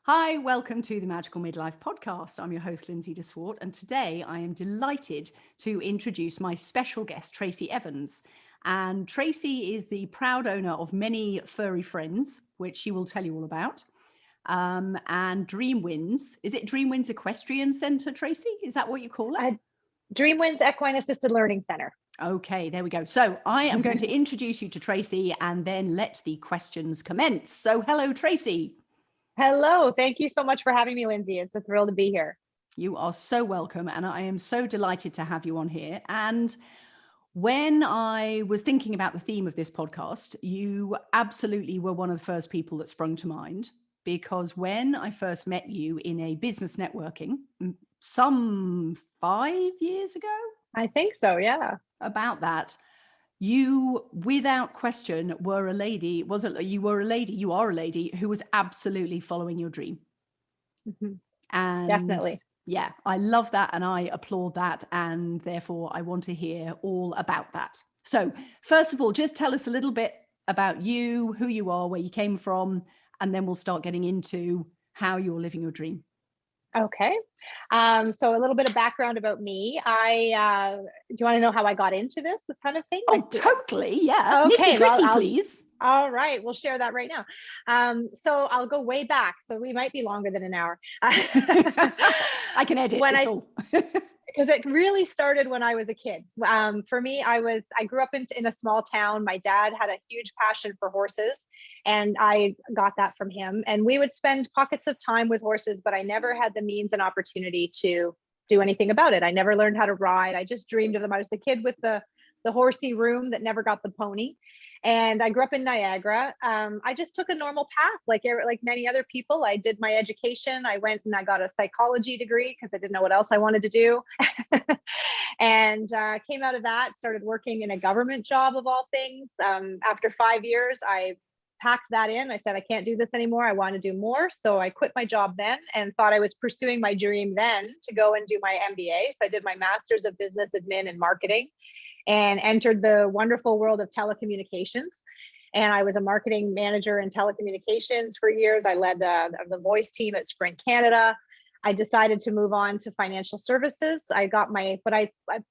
Hi, welcome to the Magical Midlife Podcast. I'm your host, Lindsay de Swart, and today I am delighted to introduce my special guest, Tracey Evans. And Tracey is the proud owner of many furry friends, which she will tell you all about. And Dreamwinds. Is it Dreamwinds Equestrian Centre, Tracey? Is that what you call it? Dreamwinds Equine Assisted Learning Center. Okay, there we go. So I am going to introduce you to Tracey and then let the questions commence. So hello, Tracey. Hello. Thank you so much for having me, Lindsay. It's a thrill to be here. You are so welcome. And I am so delighted to have you on here. And when I was thinking about the theme of this podcast, you absolutely were one of the first people that sprung to mind, because when I first met you in a business networking some 5 years ago, I think so, yeah. About that, you without question were a lady. You are a lady who was absolutely following your dream. Mm-hmm. And definitely. Yeah, I love that and I applaud that, and therefore I want to hear all about that. So first of all, just tell us a little bit about you, who you are, where you came from, and then we'll start getting into how you're living your dream. Okay. So a little bit of background about me. Do you want to know how I got into this kind of thing? Oh, totally. Yeah. Okay. Nitty-gritty, please. All right. We'll share that right now. So I'll go way back. So we might be longer than an hour. I can edit this all. Because it really started when I was a kid. For me, I grew up in a small town. My dad had a huge passion for horses, and I got that from him. And we would spend pockets of time with horses, but I never had the means and opportunity to do anything about it. I never learned how to ride. I just dreamed of them. I was the kid with the horsey room that never got the pony. And I grew up in Niagara. I just took a normal path, like many other people. I did my education. I went and I got a psychology degree because I didn't know what else I wanted to do. And came out of that, started working in a government job of all things. After 5 years, I packed that in. I said, I can't do this anymore. I want to do more. So I quit my job then and thought I was pursuing my dream then to go and do my MBA. So I did my Master's of Business Admin and Marketing, and entered the wonderful world of telecommunications. And I was a marketing manager in telecommunications for years. I led the voice team at Sprint Canada. I decided to move on to financial services.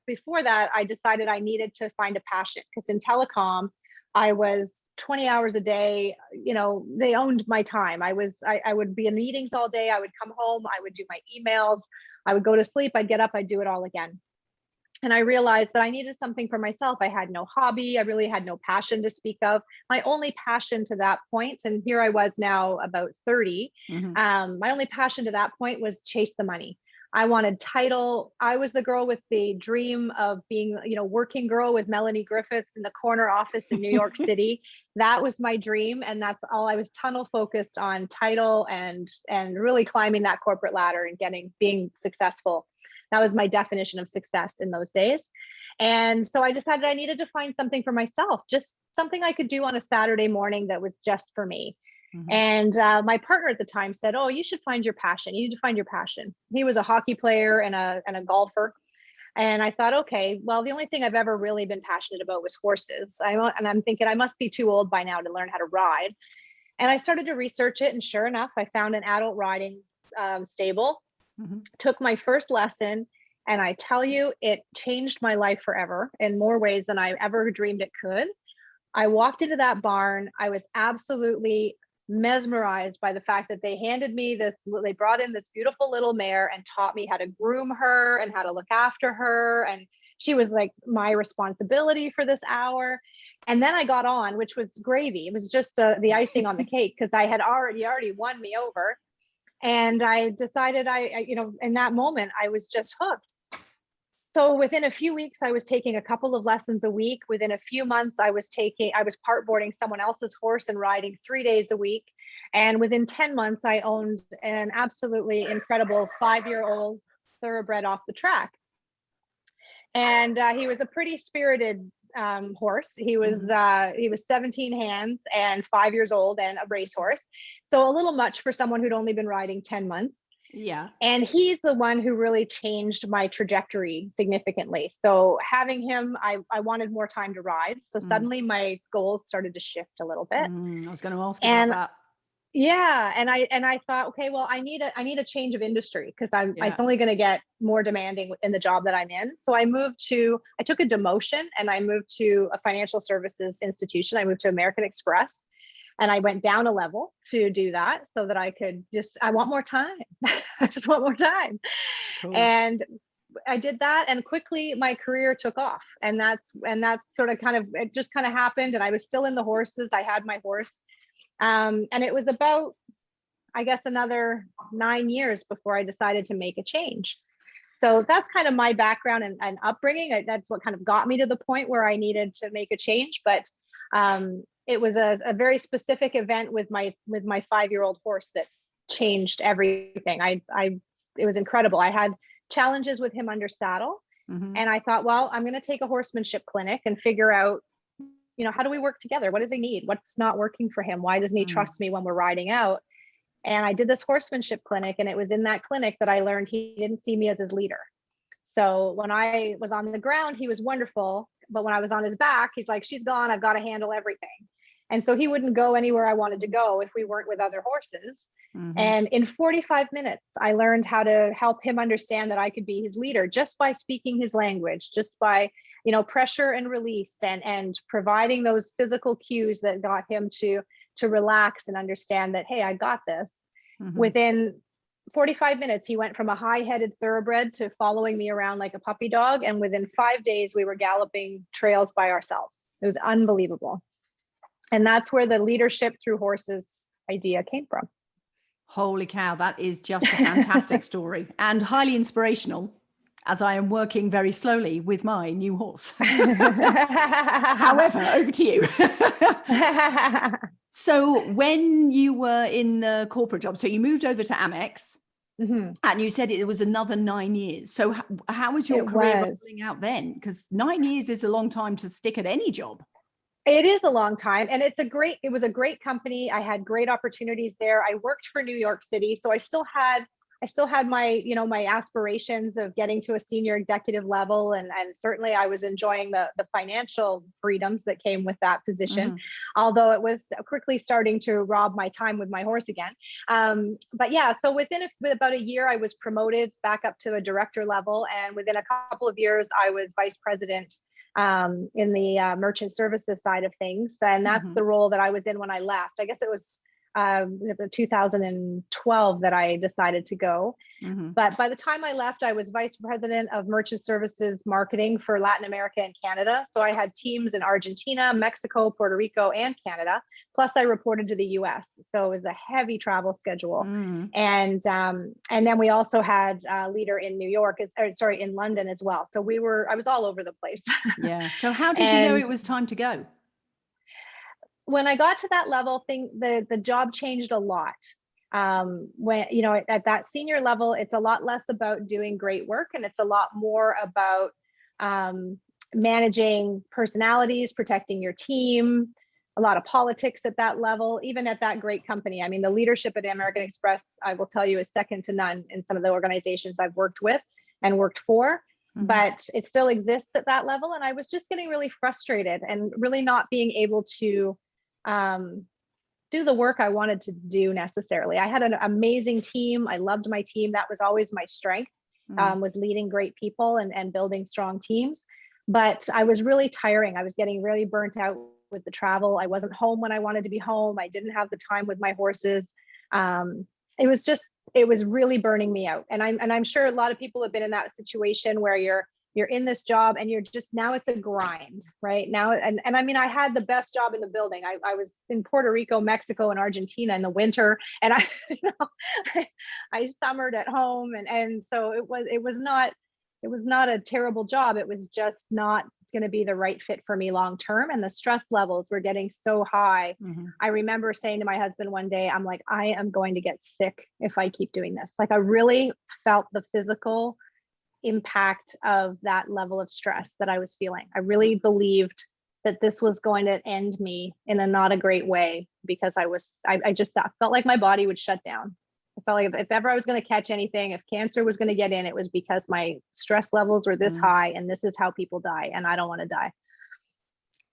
Before that, I decided I needed to find a passion, because in telecom, I was 20 hours a day. They owned my time. I would be in meetings all day. I would come home. I would do my emails. I would go to sleep. I'd get up. I'd do it all again. And I realized that I needed something for myself. I had no hobby. I really had no passion to speak of. My only passion to that point, and here I was now about 30, my only passion to that point was chase the money. I wanted title. I was the girl with the dream of being, working girl with Melanie Griffith in the corner office in New York City. That was my dream. And that's all. I was tunnel focused on title and really climbing that corporate ladder and being successful. That was my definition of success in those days. And so I decided I needed to find something for myself, just something I could do on a Saturday morning that was just for me. Mm-hmm. And my partner at the time said, oh, you should find your passion. You need to find your passion. He was a hockey player and a golfer. And I thought, okay, well, the only thing I've ever really been passionate about was horses. And I'm thinking I must be too old by now to learn how to ride. And I started to research it. And sure enough, I found an adult riding stable. Mm-hmm. Took my first lesson, and I tell you, it changed my life forever in more ways than I ever dreamed it could. I walked into that barn. I was absolutely mesmerized by the fact that they brought in this beautiful little mare and taught me how to groom her and how to look after her. And she was like my responsibility for this hour. And then I got on, which was gravy. It was just the icing on the cake, because I had already won me over. And I decided in that moment, I was just hooked. So within a few weeks, I was taking a couple of lessons a week. Within a few months, I was part boarding someone else's horse and riding 3 days a week. And within 10 months, I owned an absolutely incredible 5-year-old thoroughbred off the track. And he was a pretty spirited horse. He was 17 hands and 5 years old and a racehorse. So a little much for someone who'd only been riding 10 months. Yeah. And he's the one who really changed my trajectory significantly. So having him, I wanted more time to ride. So suddenly my goals started to shift a little bit. I was going to ask about And that. yeah, and I thought, okay, well, I need a change of industry because it's only going to get more demanding in the job that I'm in. So I took a demotion and I moved to a financial services institution. I moved to American Express. And I went down a level to do that so that I want more time. I just want more time. Cool. And I did that, and quickly my career took off. And that's sort of it just kind of happened. And I was still in the horses. I had my horse. And it was about, I guess, another 9 years before I decided to make a change. So that's kind of my background and upbringing. That's what kind of got me to the point where I needed to make a change. But it was a very specific event with my 5-year-old horse that changed everything. It was incredible. I had challenges with him under saddle, and I thought, well, I'm going to take a horsemanship clinic and figure out, how do we work together? What does he need? What's not working for him? Why doesn't he trust me when we're riding out? And I did this horsemanship clinic, and it was in that clinic that I learned he didn't see me as his leader. So when I was on the ground, he was wonderful. But when I was on his back, he's like, she's gone. I've got to handle everything. And so he wouldn't go anywhere I wanted to go if we weren't with other horses. And in 45 minutes, I learned how to help him understand that I could be his leader just by speaking his language, just by, pressure and release and providing those physical cues that got him to relax and understand that, hey, I got this. Within 45 minutes, he went from a high-headed thoroughbred to following me around like a puppy dog. And within 5 days, we were galloping trails by ourselves. It was unbelievable. And that's where the leadership through horses idea came from. Holy cow, that is just a fantastic story and highly inspirational, as I am working very slowly with my new horse. However, over to you. So when you were in the corporate job, so you moved over to Amex, and you said it was another 9 years. So how was your career rolling out then? Because 9 years is a long time to stick at any job. It is a long time, and it was a great company. I had great opportunities there. I worked for New York City, so I still had my, my aspirations of getting to a senior executive level. And certainly I was enjoying the financial freedoms that came with that position, although it was quickly starting to rob my time with my horse again. But yeah, so within about a year, I was promoted back up to a director level. And within a couple of years, I was vice president in the merchant services side of things. And that's the role that I was in when I left. I guess it was 2012 that I decided to go. But by the time I left, I was vice president of merchant services marketing for Latin America and Canada. So I had teams in Argentina, Mexico, Puerto Rico, and Canada. Plus I reported to the US. So it was a heavy travel schedule. And then we also had a leader in New York, in London as well. So I was all over the place. Yeah. So how did you know it was time to go? When I got to that level, the job changed a lot. When, at that senior level, it's a lot less about doing great work, and it's a lot more about managing personalities, protecting your team, a lot of politics at that level, even at that great company. I mean, the leadership at American Express, I will tell you, is second to none in some of the organizations I've worked with and worked for. But it still exists at that level. And I was just getting really frustrated and really not being able to do the work I wanted to do necessarily. I had an amazing team. I loved my team. That was always my strength, was leading great people and building strong teams. But I was really tiring. I was getting really burnt out with the travel. I wasn't home when I wanted to be home. I didn't have the time with my horses. It was really burning me out. And I'm sure a lot of people have been in that situation where you're in this job and you're just, now it's a grind right now. And I mean, I had the best job in the building. I was in Puerto Rico, Mexico, and Argentina in the winter. And I summered at home. And so it was not a terrible job. It was just not going to be the right fit for me long-term. And the stress levels were getting so high. I remember saying to my husband one day, I'm like, I am going to get sick if I keep doing this. Like I really felt the physical impact of that level of stress that I was feeling. I really believed that this was going to end me in a not a great way, because I felt like my body would shut down. I felt like if ever I was going to catch anything, if cancer was going to get in, it was because my stress levels were this high, and this is how people die, and I don't want to die.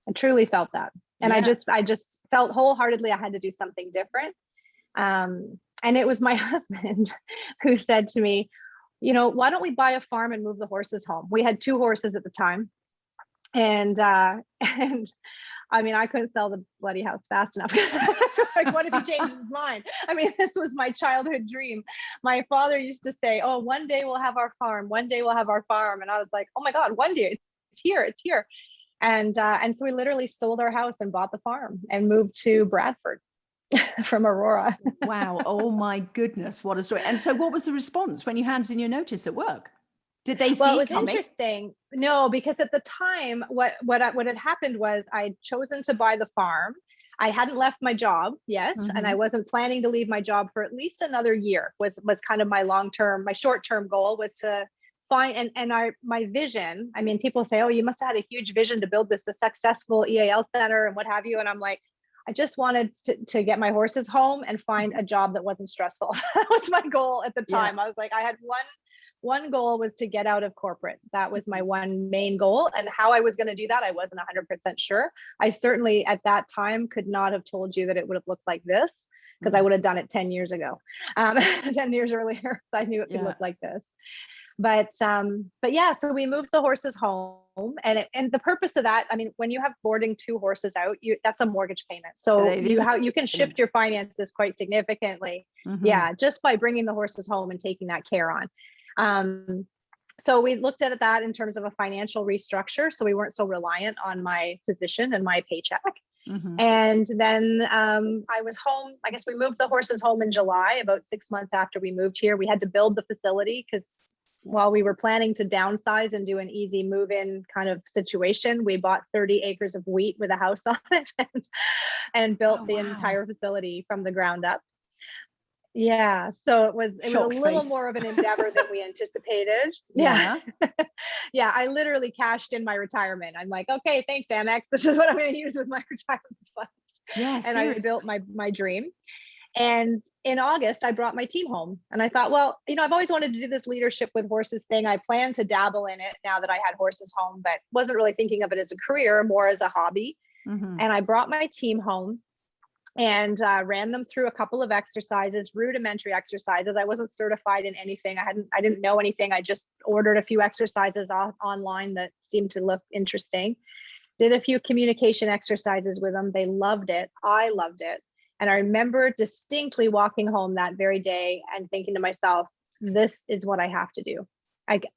I truly felt that. And I just felt wholeheartedly I had to do something different. And it was my husband who said to me, why don't we buy a farm and move the horses home? We had 2 horses at the time. And I mean, I couldn't sell the bloody house fast enough. Like, what if he changes his mind? I mean, this was my childhood dream. My father used to say, oh, one day we'll have our farm. One day we'll have our farm. And I was like, oh my God, one day, it's here. And so we literally sold our house and bought the farm and moved to Bradford from Aurora. Wow. Oh my goodness. What a story. And so what was the response when you handed in your notice at work? Did they see Well, it was coming? interesting. No, because at the time, what had happened was I'd chosen to buy the farm. I hadn't left my job yet, and I wasn't planning to leave my job for at least another year. Was kind of my short-term goal was to find my vision. I mean, people say, "Oh, you must have had a huge vision to build a successful EAL center and what have you." And I'm like, I just wanted to get my horses home and find a job that wasn't stressful. That was my goal at the time. I was like, I had one goal was to get out of corporate. That was my one main goal. And how I was going to do that, I wasn't 100% sure. I certainly at that time could not have told you that it would have looked like this, because I would have done it 10 years ago. 10 years earlier, I knew it could look like this. But yeah, so we moved the horses home, and the purpose of that, I mean, when you have boarding 2 horses out, that's a mortgage payment. So you can shift your finances quite significantly. Yeah, just by bringing the horses home and taking that care on. So we looked at that in terms of a financial restructure, so we weren't so reliant on my position and my paycheck. And then I was home. I guess we moved the horses home in July, about 6 months after we moved here. We had to build the facility because while we were planning to downsize and do an easy move-in kind of situation, we bought 30 acres of wheat with a house on it and built the entire facility from the ground up. Yeah. So it was a little more of an endeavor than we anticipated. Yeah. Yeah. I literally cashed in my retirement. I'm like, okay, thanks, Amex. This is what I'm going to use with my retirement funds. Yeah, and I built my dream. And in August, I brought my team home, and I thought, well, I've always wanted to do this leadership with horses thing. I planned to dabble in it now that I had horses home, but wasn't really thinking of it as a career, more as a hobby. And I brought my team home and ran them through a couple of exercises, rudimentary exercises. I wasn't certified in anything. I didn't know anything. I just ordered a few exercises online that seemed to look interesting. Did a few communication exercises with them. They loved it. I loved it. And I remember distinctly walking home that very day and thinking to myself, this is what I have to do.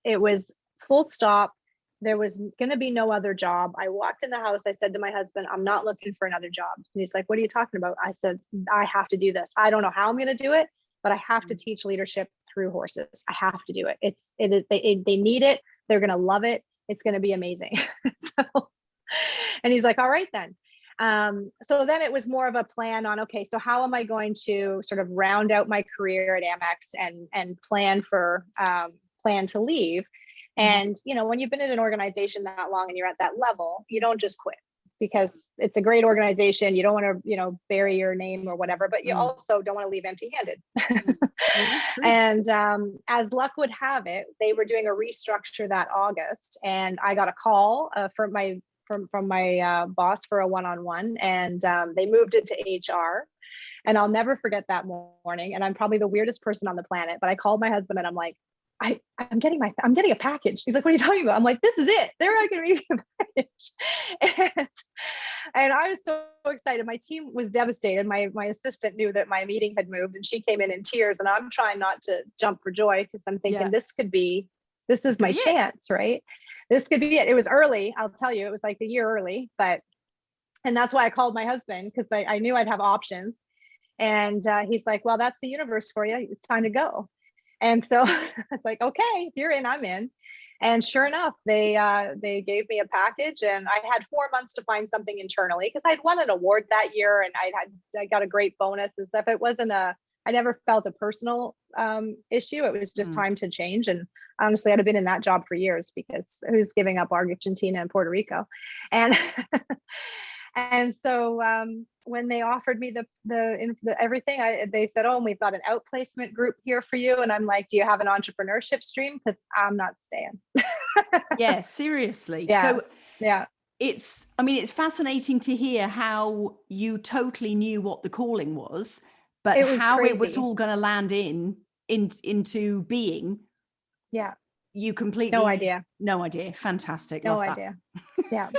It was full stop. There was going to be no other job. I walked in the house. I said to my husband, I'm not looking for another job. And he's like, what are you talking about? I said, I have to do this. I don't know how I'm going to do it, but I have to teach leadership through horses. I have to do it. They need it. They're going to love it. It's going to be amazing. And he's like, all right, then. So then it was more of a plan on, okay, so how am I going to sort of round out my career at Amex and plan to leave? And, when you've been in an organization that long and you're at that level, you don't just quit because it's a great organization. You don't want to, bury your name or whatever, but you also don't want to leave empty-handed. And as luck would have it, they were doing a restructure that August, and I got a call from my boss for a one-on-one, and they moved it to HR. And I'll never forget that morning. And I'm probably the weirdest person on the planet, but I called my husband and I'm like, I'm getting a package. He's like, what are you talking about? I'm like, this is it. They're not going to give me a package. And I was so excited. My team was devastated. My assistant knew that my meeting had moved, and she came in tears, and I'm trying not to jump for joy because I'm thinking this is my chance, right? This could be it. It was early. I'll tell you, it was like a year early, and that's why I called my husband, because I knew I'd have options. And he's like, well, that's the universe for you. It's time to go. And so I was like, okay, if you're in, I'm in. And sure enough, they gave me a package, and I had 4 months to find something internally because I'd won an award that year, and I got a great bonus and stuff. It wasn't I never felt a personal issue. It was just time to change. And honestly, I'd have been in that job for years, because who's giving up Argentina and Puerto Rico? And And so when they offered me the everything, they said, "Oh, and we've got an outplacement group here for you." And I'm like, "Do you have an entrepreneurship stream? Because I'm not staying." Yeah, seriously. Yeah. So Yeah. it's fascinating to hear how you totally knew what the calling was, but It was how it was crazy. all going to land into being. Yeah. You completely No idea. no idea. Fantastic. No Love that. idea. Yeah.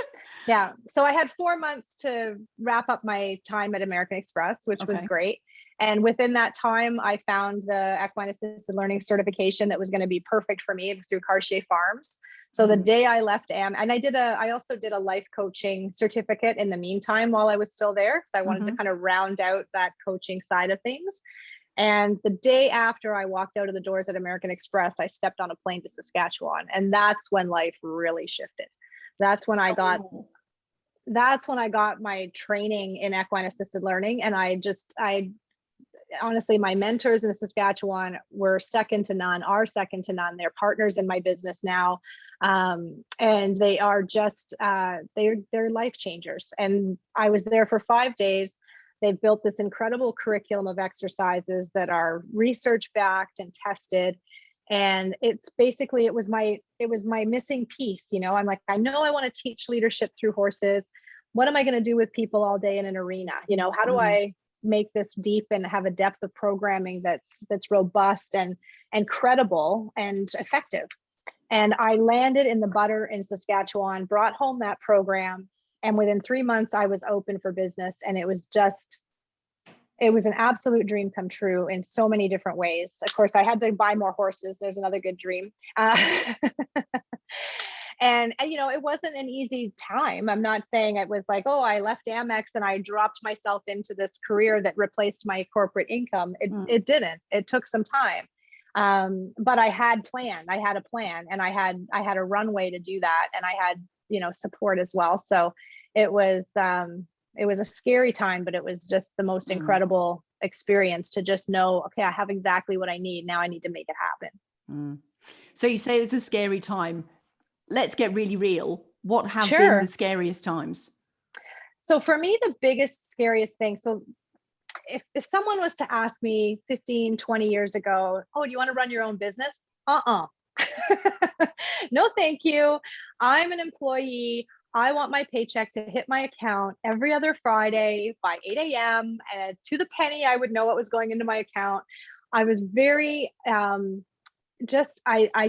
Yeah. So I had 4 months to wrap up my time at American Express, which was Okay. great. And within that time, I found the equine assisted learning certification that was going to be perfect for me through Cartier Farms. So the day I left and I also did a life coaching certificate in the meantime while I was still there, because I wanted to kind of round out that coaching side of things. And the day after I walked out of the doors at American Express, I stepped on a plane to Saskatchewan. And that's when life really shifted. That's when I got my training in equine assisted learning. And I honestly, my mentors in Saskatchewan were second to none, are second to none. They're partners in my business now. And they are just, they're life changers. And I was there for 5 days. They've built this incredible curriculum of exercises that are research backed and tested. And it's basically, it was my missing piece. I'm like, I know I want to teach leadership through horses. What am I going to do with people all day in an arena? How do I make this deep and have a depth of programming that's robust and credible and effective? And I landed in the butter in Saskatchewan, brought home that program. And within 3 months, I was open for business. And it was an absolute dream come true in so many different ways. Of course, I had to buy more horses. There's another good dream. And it wasn't an easy time. I'm not saying it was like, oh, I left Amex and I dropped myself into this career that replaced my corporate income. It didn't. It took some time. But I had a plan, and I had a runway to do that. And I had, support as well. So it was a scary time, but it was just the most incredible experience to just know, okay, I have exactly what I need. Now I need to make it happen. So you say it's a scary time. Let's get really real. What have been the scariest times? So for me, the biggest, scariest thing. So if someone was to ask me 15, 20 years ago, oh, do you want to run your own business? No, thank you. I'm an employee. I want my paycheck to hit my account every other Friday by 8 a.m. And to the penny, I would know what was going into my account. I was very, I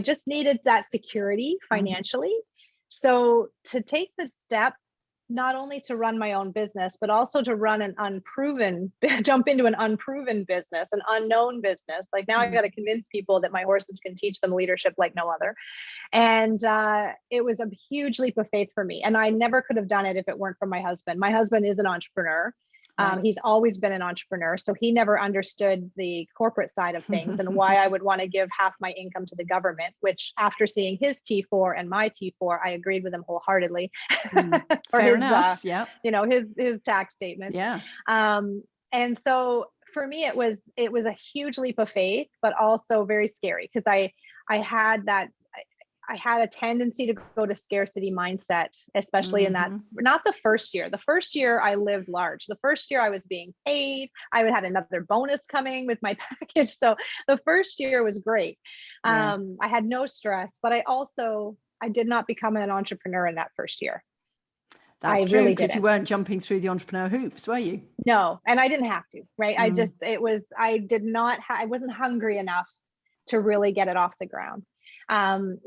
just needed that security financially. So to take the step, not only to run my own business, but also to run jump into an unproven business, an unknown business. Like now I got to convince people that my horses can teach them leadership like no other. And it was a huge leap of faith for me. And I never could have done it if it weren't for my husband. My husband is an entrepreneur. He's always been an entrepreneur. So he never understood the corporate side of things and why I would want to give half my income to the government, which after seeing his T4 and my T4, I agreed with him wholeheartedly. Fair enough. Yeah. His tax statement. Yeah. And so for me, it was a huge leap of faith, but also very scary because I had a tendency to go to scarcity mindset, especially in that, not the first year. The first year I lived large. The first year I was being paid. I had another bonus coming with my package. So the first year was great. I had no stress, but I did not become an entrepreneur in that first year. That's true, because you weren't jumping through the entrepreneur hoops, were you? No, and I didn't have to, right? I wasn't hungry enough to really get it off the ground.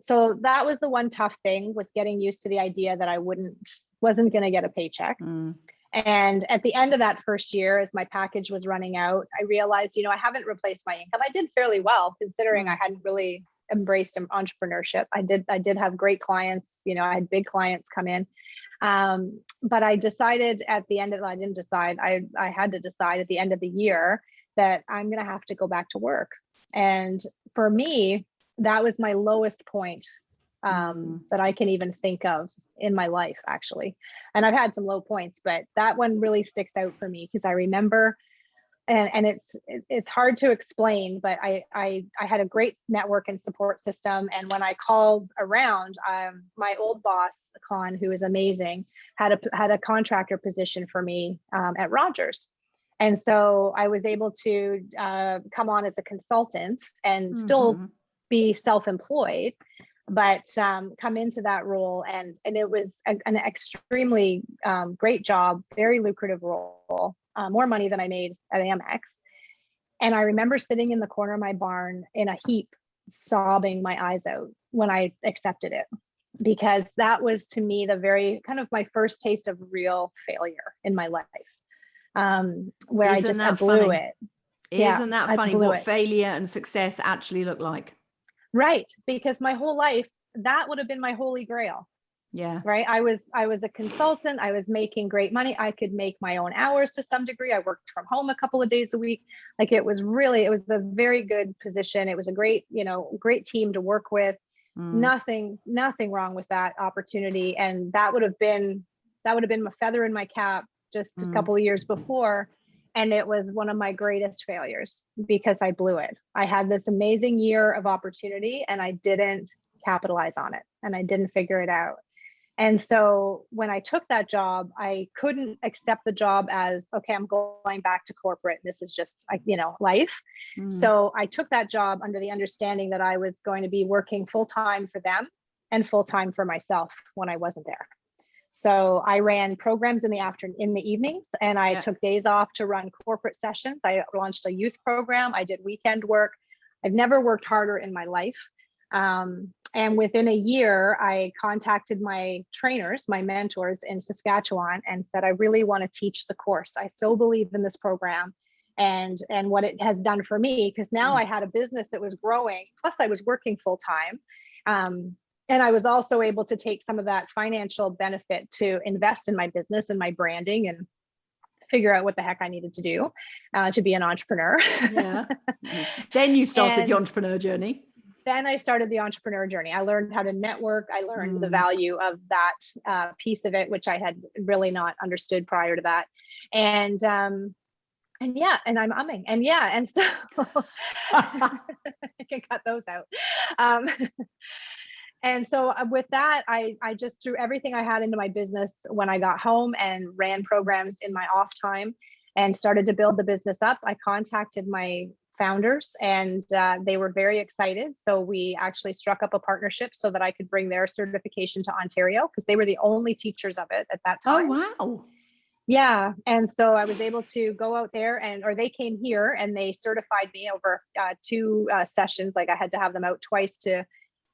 So that was the one tough thing, was getting used to the idea that I wasn't going to get a paycheck. And at the end of that first year, as my package was running out, I realized, I haven't replaced my income. I did fairly well considering I hadn't really embraced entrepreneurship. I did have great clients, I had big clients come in. But I decided at the end of, I didn't decide, I had to decide at the end of the year that I'm going to have to go back to work. And for me, that was my lowest point that I can even think of in my life, actually. And I've had some low points, but that one really sticks out for me because I remember and it's hard to explain, but I had a great network and support system. And when I called around, my old boss, Con, who is amazing, had a contractor position for me at Rogers. And so I was able to come on as a consultant and still be self-employed, but come into that role. And it was an extremely great job, very lucrative role, more money than I made at Amex. And I remember sitting in the corner of my barn in a heap, sobbing my eyes out when I accepted it, because that was, to me, the very kind of my first taste of real failure in my life, where I blew it. Isn't that funny what failure and success actually look like? Right. Because my whole life, that would have been my holy grail. Yeah. Right. I was a consultant. I was making great money. I could make my own hours to some degree. I worked from home a couple of days a week. Like it was a very good position. It was a great, great team to work with. Nothing wrong with that opportunity. And that would have been a feather in my cap just a couple of years before. And it was one of my greatest failures because I blew it. I had this amazing year of opportunity and I didn't capitalize on it and I didn't figure it out. And so when I took that job, I couldn't accept the job as, okay, I'm going back to corporate. This is just, life. So I took that job under the understanding that I was going to be working full-time for them and full-time for myself when I wasn't there. So I ran programs in the evenings, and I took days off to run corporate sessions. I launched a youth program. I did weekend work. I've never worked harder in my life. And within a year, I contacted my trainers, my mentors in Saskatchewan, and said, I really want to teach the course. I so believe in this program and what it has done for me, because now I had a business that was growing. Plus I was working full time. And I was also able to take some of that financial benefit to invest in my business and my branding and figure out what the heck I needed to do to be an entrepreneur. Yeah. Then you started the entrepreneur journey. Then I started the entrepreneur journey. I learned how to network. I learned the value of that piece of it, which I had really not understood prior to that. And I'm umming. And so I can cut those out. And so with that, I just threw everything I had into my business when I got home and ran programs in my off time and started to build the business up. I contacted my founders and they were very excited. So we actually struck up a partnership so that I could bring their certification to Ontario because they were the only teachers of it at that time. Oh, wow. Yeah. And so I was able to go out there or they came here and they certified me over 2 sessions. Like I had to have them out twice to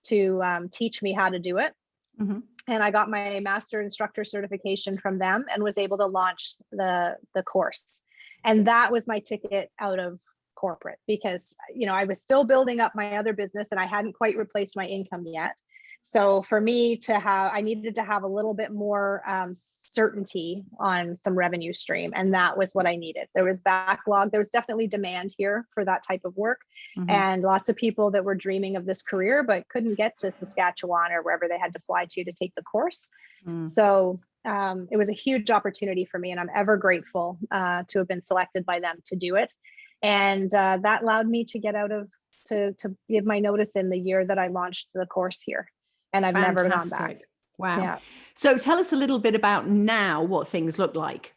teach me how to do it. And I got my master instructor certification from them and was able to launch the course. And that was my ticket out of corporate because, I was still building up my other business and I hadn't quite replaced my income yet. So for me I needed to have a little bit more certainty on some revenue stream. And that was what I needed. There was backlog. There was definitely demand here for that type of work. And lots of people that were dreaming of this career, but couldn't get to Saskatchewan or wherever they had to fly to take the course. So it was a huge opportunity for me. And I'm ever grateful to have been selected by them to do it. And that allowed me to get to give my notice in the year that I launched the course here. And I've never gone back. Wow. Yeah. So tell us a little bit about now what things look like.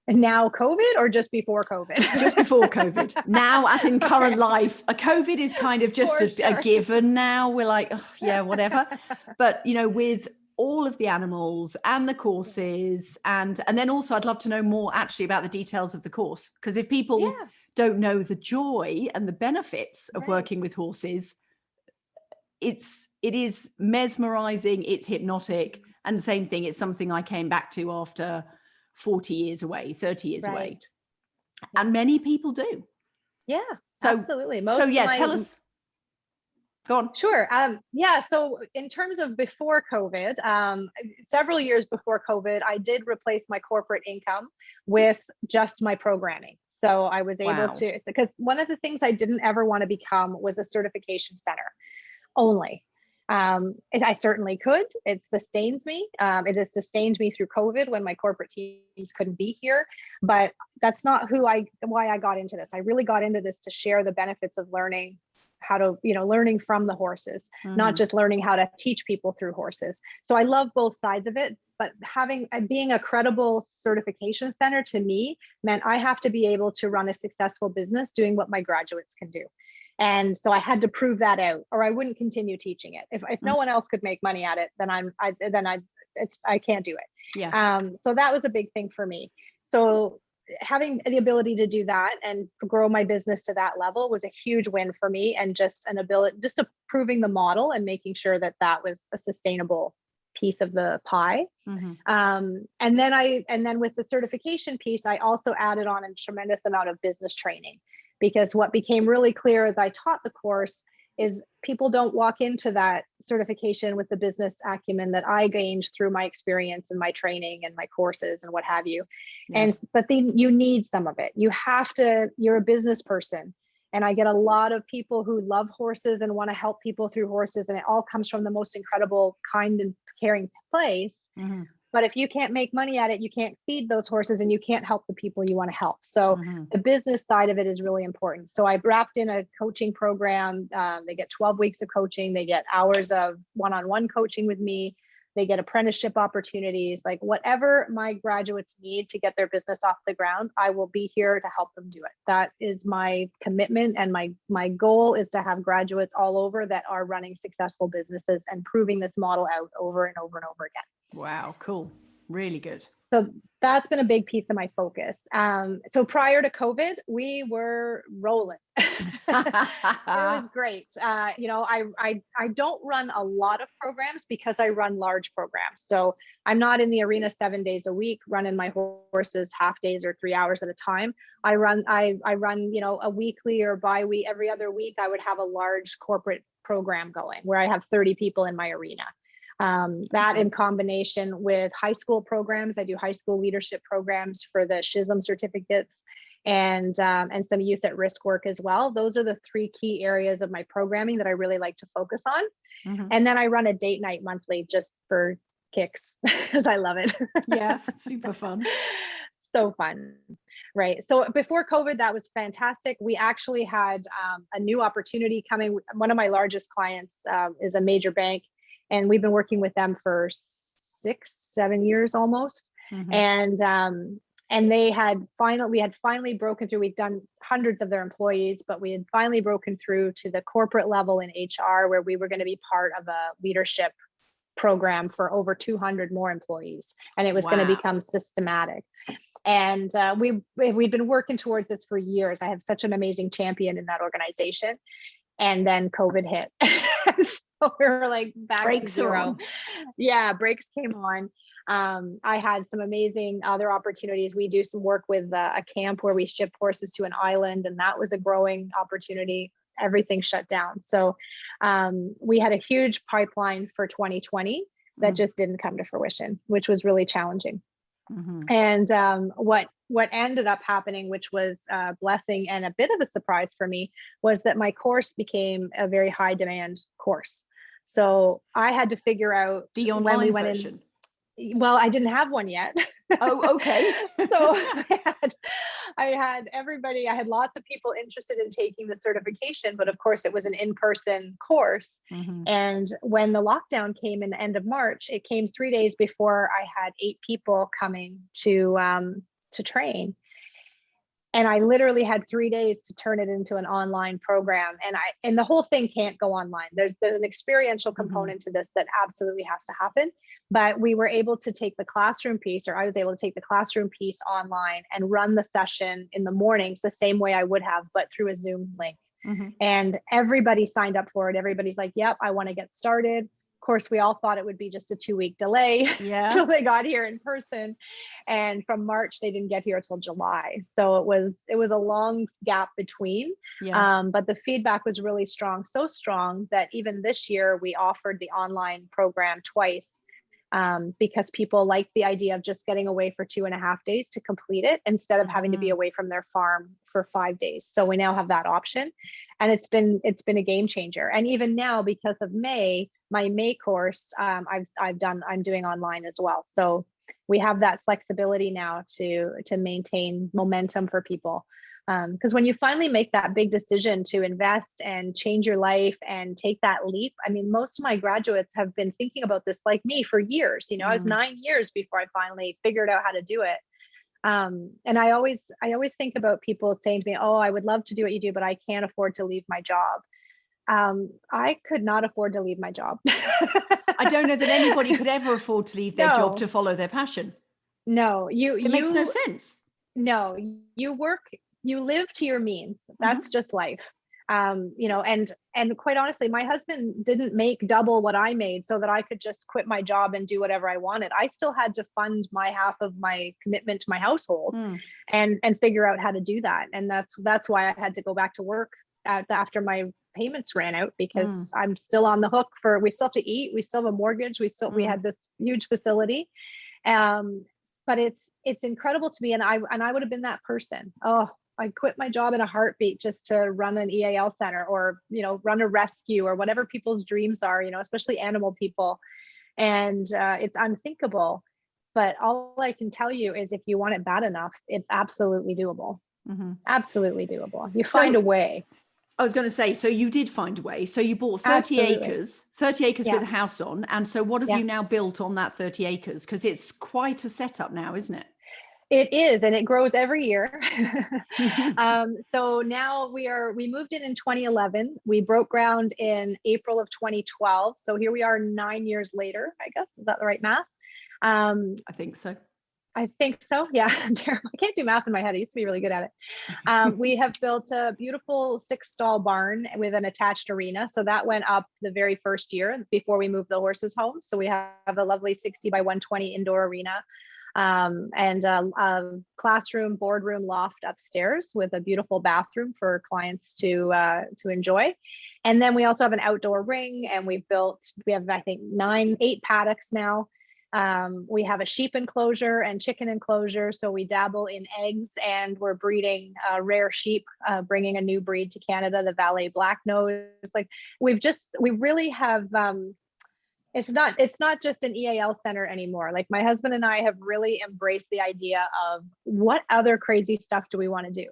Now COVID or just before COVID? Just before COVID. Now, as in current life, a COVID is kind of just a given now. We're like, oh, yeah, whatever. But, with all of the animals and the courses and then also I'd love to know more actually about the details of the course. Because if people don't know the joy and the benefits of working with horses, it is mesmerizing, it's hypnotic. And the same thing, it's something I came back to after 40 years away, 30 years away. And many people do. Yeah, absolutely. Tell us. Go on. Sure. So in terms of before COVID, several years before COVID, I did replace my corporate income with just my programming. So I was able to, because one of the things I didn't ever want to become was a certification center only. I certainly could. It sustains me. It has sustained me through COVID when my corporate teams couldn't be here, but that's not why I got into this. I really got into this to share the benefits of learning how to, learning from the horses, not just learning how to teach people through horses. So I love both sides of it, but being a credible certification center to me meant I have to be able to run a successful business doing what my graduates can do. And so I had to prove that out, or I wouldn't continue teaching it. If no one else could make money at it, then I can't do it. Yeah. So that was a big thing for me. So having the ability to do that and grow my business to that level was a huge win for me, and just proving the model and making sure that that was a sustainable piece of the pie. And then with the certification piece, I also added on a tremendous amount of business training, because what became really clear as I taught the course is people don't walk into that certification with the business acumen that I gained through my experience and my training and my courses and what have you. Yeah. But then you need some of it. You're a business person. And I get a lot of people who love horses and want to help people through horses. And it all comes from the most incredible, kind and caring place. But if you can't make money at it, you can't feed those horses and you can't help the people you want to help. So the business side of it is really important. So I wrapped in a coaching program. They get 12 weeks of coaching. They get hours of one-on-one coaching with me. They get apprenticeship opportunities, like whatever my graduates need to get their business off the ground, I will be here to help them do it. That is my commitment. And my goal is to have graduates all over that are running successful businesses and proving this model out over and over and over again. Wow, cool. Really good. So that's been a big piece of my focus. So prior to COVID, we were rolling. It was great. I don't run a lot of programs because I run large programs. So I'm not in the arena 7 days a week, running my horses half days or 3 hours at a time. I run, a weekly or bi-week, every other week, I would have a large corporate program going where I have 30 people in my arena. That in combination with high school programs, I do high school leadership programs for the SHSM certificates, and some youth at risk work as well. Those are the three key areas of my programming that I really like to focus on. And then I run a date night monthly just for kicks because I love it. Yeah, super fun. So fun. Right. So before COVID, that was fantastic. We actually had a new opportunity coming. One of my largest clients is a major bank. And we've been working with them for 6-7 years almost. And we had finally broken through. We'd done hundreds of their employees, but we had finally broken through to the corporate level in HR, where we were going to be part of a leadership program for over 200 more employees. And it was going to become systematic. And we've been working towards this for years. I have such an amazing champion in that organization. And then COVID hit. So we were like back to zero. Yeah, brakes came on. I had some amazing other opportunities. We do some work with a camp where we ship horses to an island, and that was a growing opportunity. Everything shut down. So we had a huge pipeline for 2020 that just didn't come to fruition, which was really challenging. And what ended up happening, which was a blessing and a bit of a surprise for me, was that my course became a very high demand course. So I had to figure out the online version. Well, I didn't have one yet. Oh, okay. So I had lots of people interested in taking the certification, but of course it was an in-person course. And when the lockdown came in the end of March, it came 3 days before I had 8 people coming to train. And I literally had 3 days to turn it into an online program. And the whole thing can't go online. There's an experiential component to this that absolutely has to happen. But we were able to take the classroom piece, or I was able to take the classroom piece online and run the session in the mornings the same way I would have, but through a Zoom link. And everybody signed up for it. Everybody's like, yep, I want to get started. Of course, we all thought it would be just a 2-week delay until they got here in person. And from March, they didn't get here until July. So it was a long gap between. But the feedback was really strong, so strong that even this year we offered the online program twice because people like the idea of just getting away for 2.5 days to complete it instead of having to be away from their farm for 5 days. So we now have that option, and it's been a game changer. And even now, because of my May course, I'm doing online as well. So we have that flexibility now to maintain momentum for people. Because when you finally make that big decision to invest and change your life and take that leap, I mean, most of my graduates have been thinking about this like me for years. I was 9 years before I finally figured out how to do it. And I always think about people saying to me, "Oh, I would love to do what you do, but I can't afford to leave my job." I could not afford to leave my job. I don't know that anybody could ever afford to leave their job to follow their passion. No, it makes no sense. No, you live to your means. That's just life. And quite honestly, my husband didn't make double what I made so that I could just quit my job and do whatever I wanted. I still had to fund my half of my commitment to my household and figure out how to do that. And that's why I had to go back to work after my payments ran out, because I'm still on the hook we still have to eat. We still have a mortgage. We had this huge facility. But it's incredible to me. And I would have been that person. Oh, I quit my job in a heartbeat just to run an EAL center or, run a rescue or whatever people's dreams are, especially animal people. And it's unthinkable. But all I can tell you is if you want it bad enough, it's absolutely doable. Absolutely doable. You find a way. I was going to say, so you did find a way. So you bought 30 acres with a house on. And so what have you now built on that 30 acres? Because it's quite a setup now, isn't it? It is, and it grows every year. So now we moved in 2011. We broke ground in April of 2012. So here we are 9 years later, I guess. Is that the right math? I think so. I think so. Yeah, I'm terrible. I can't do math in my head. I used to be really good at it. We have built a beautiful 6-stall barn with an attached arena. So that went up the very first year before we moved the horses home. So we have a lovely 60 by 120 indoor arena. And a classroom, boardroom, loft upstairs with a beautiful bathroom for clients to enjoy. And then we also have an outdoor ring, and we have, I think, 8 paddocks now. We have a sheep enclosure and chicken enclosure. So we dabble in eggs, and we're breeding rare sheep, bringing a new breed to Canada, the Valais Black Nose. Like we really have, it's not just an EAL center anymore. Like my husband and I have really embraced the idea of what other crazy stuff do we want to do,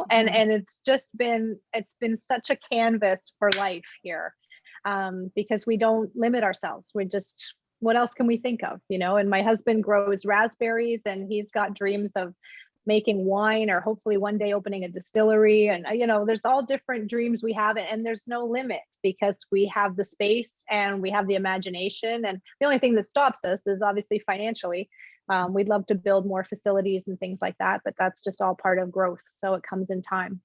and it's been such a canvas for life here, because we don't limit ourselves. What else can we think of, and my husband grows raspberries, and he's got dreams of making wine, or hopefully one day opening a distillery. And, there's all different dreams we have, and there's no limit because we have the space and we have the imagination. And the only thing that stops us is obviously financially. We'd love to build more facilities and things like that, but that's just all part of growth. So it comes in time.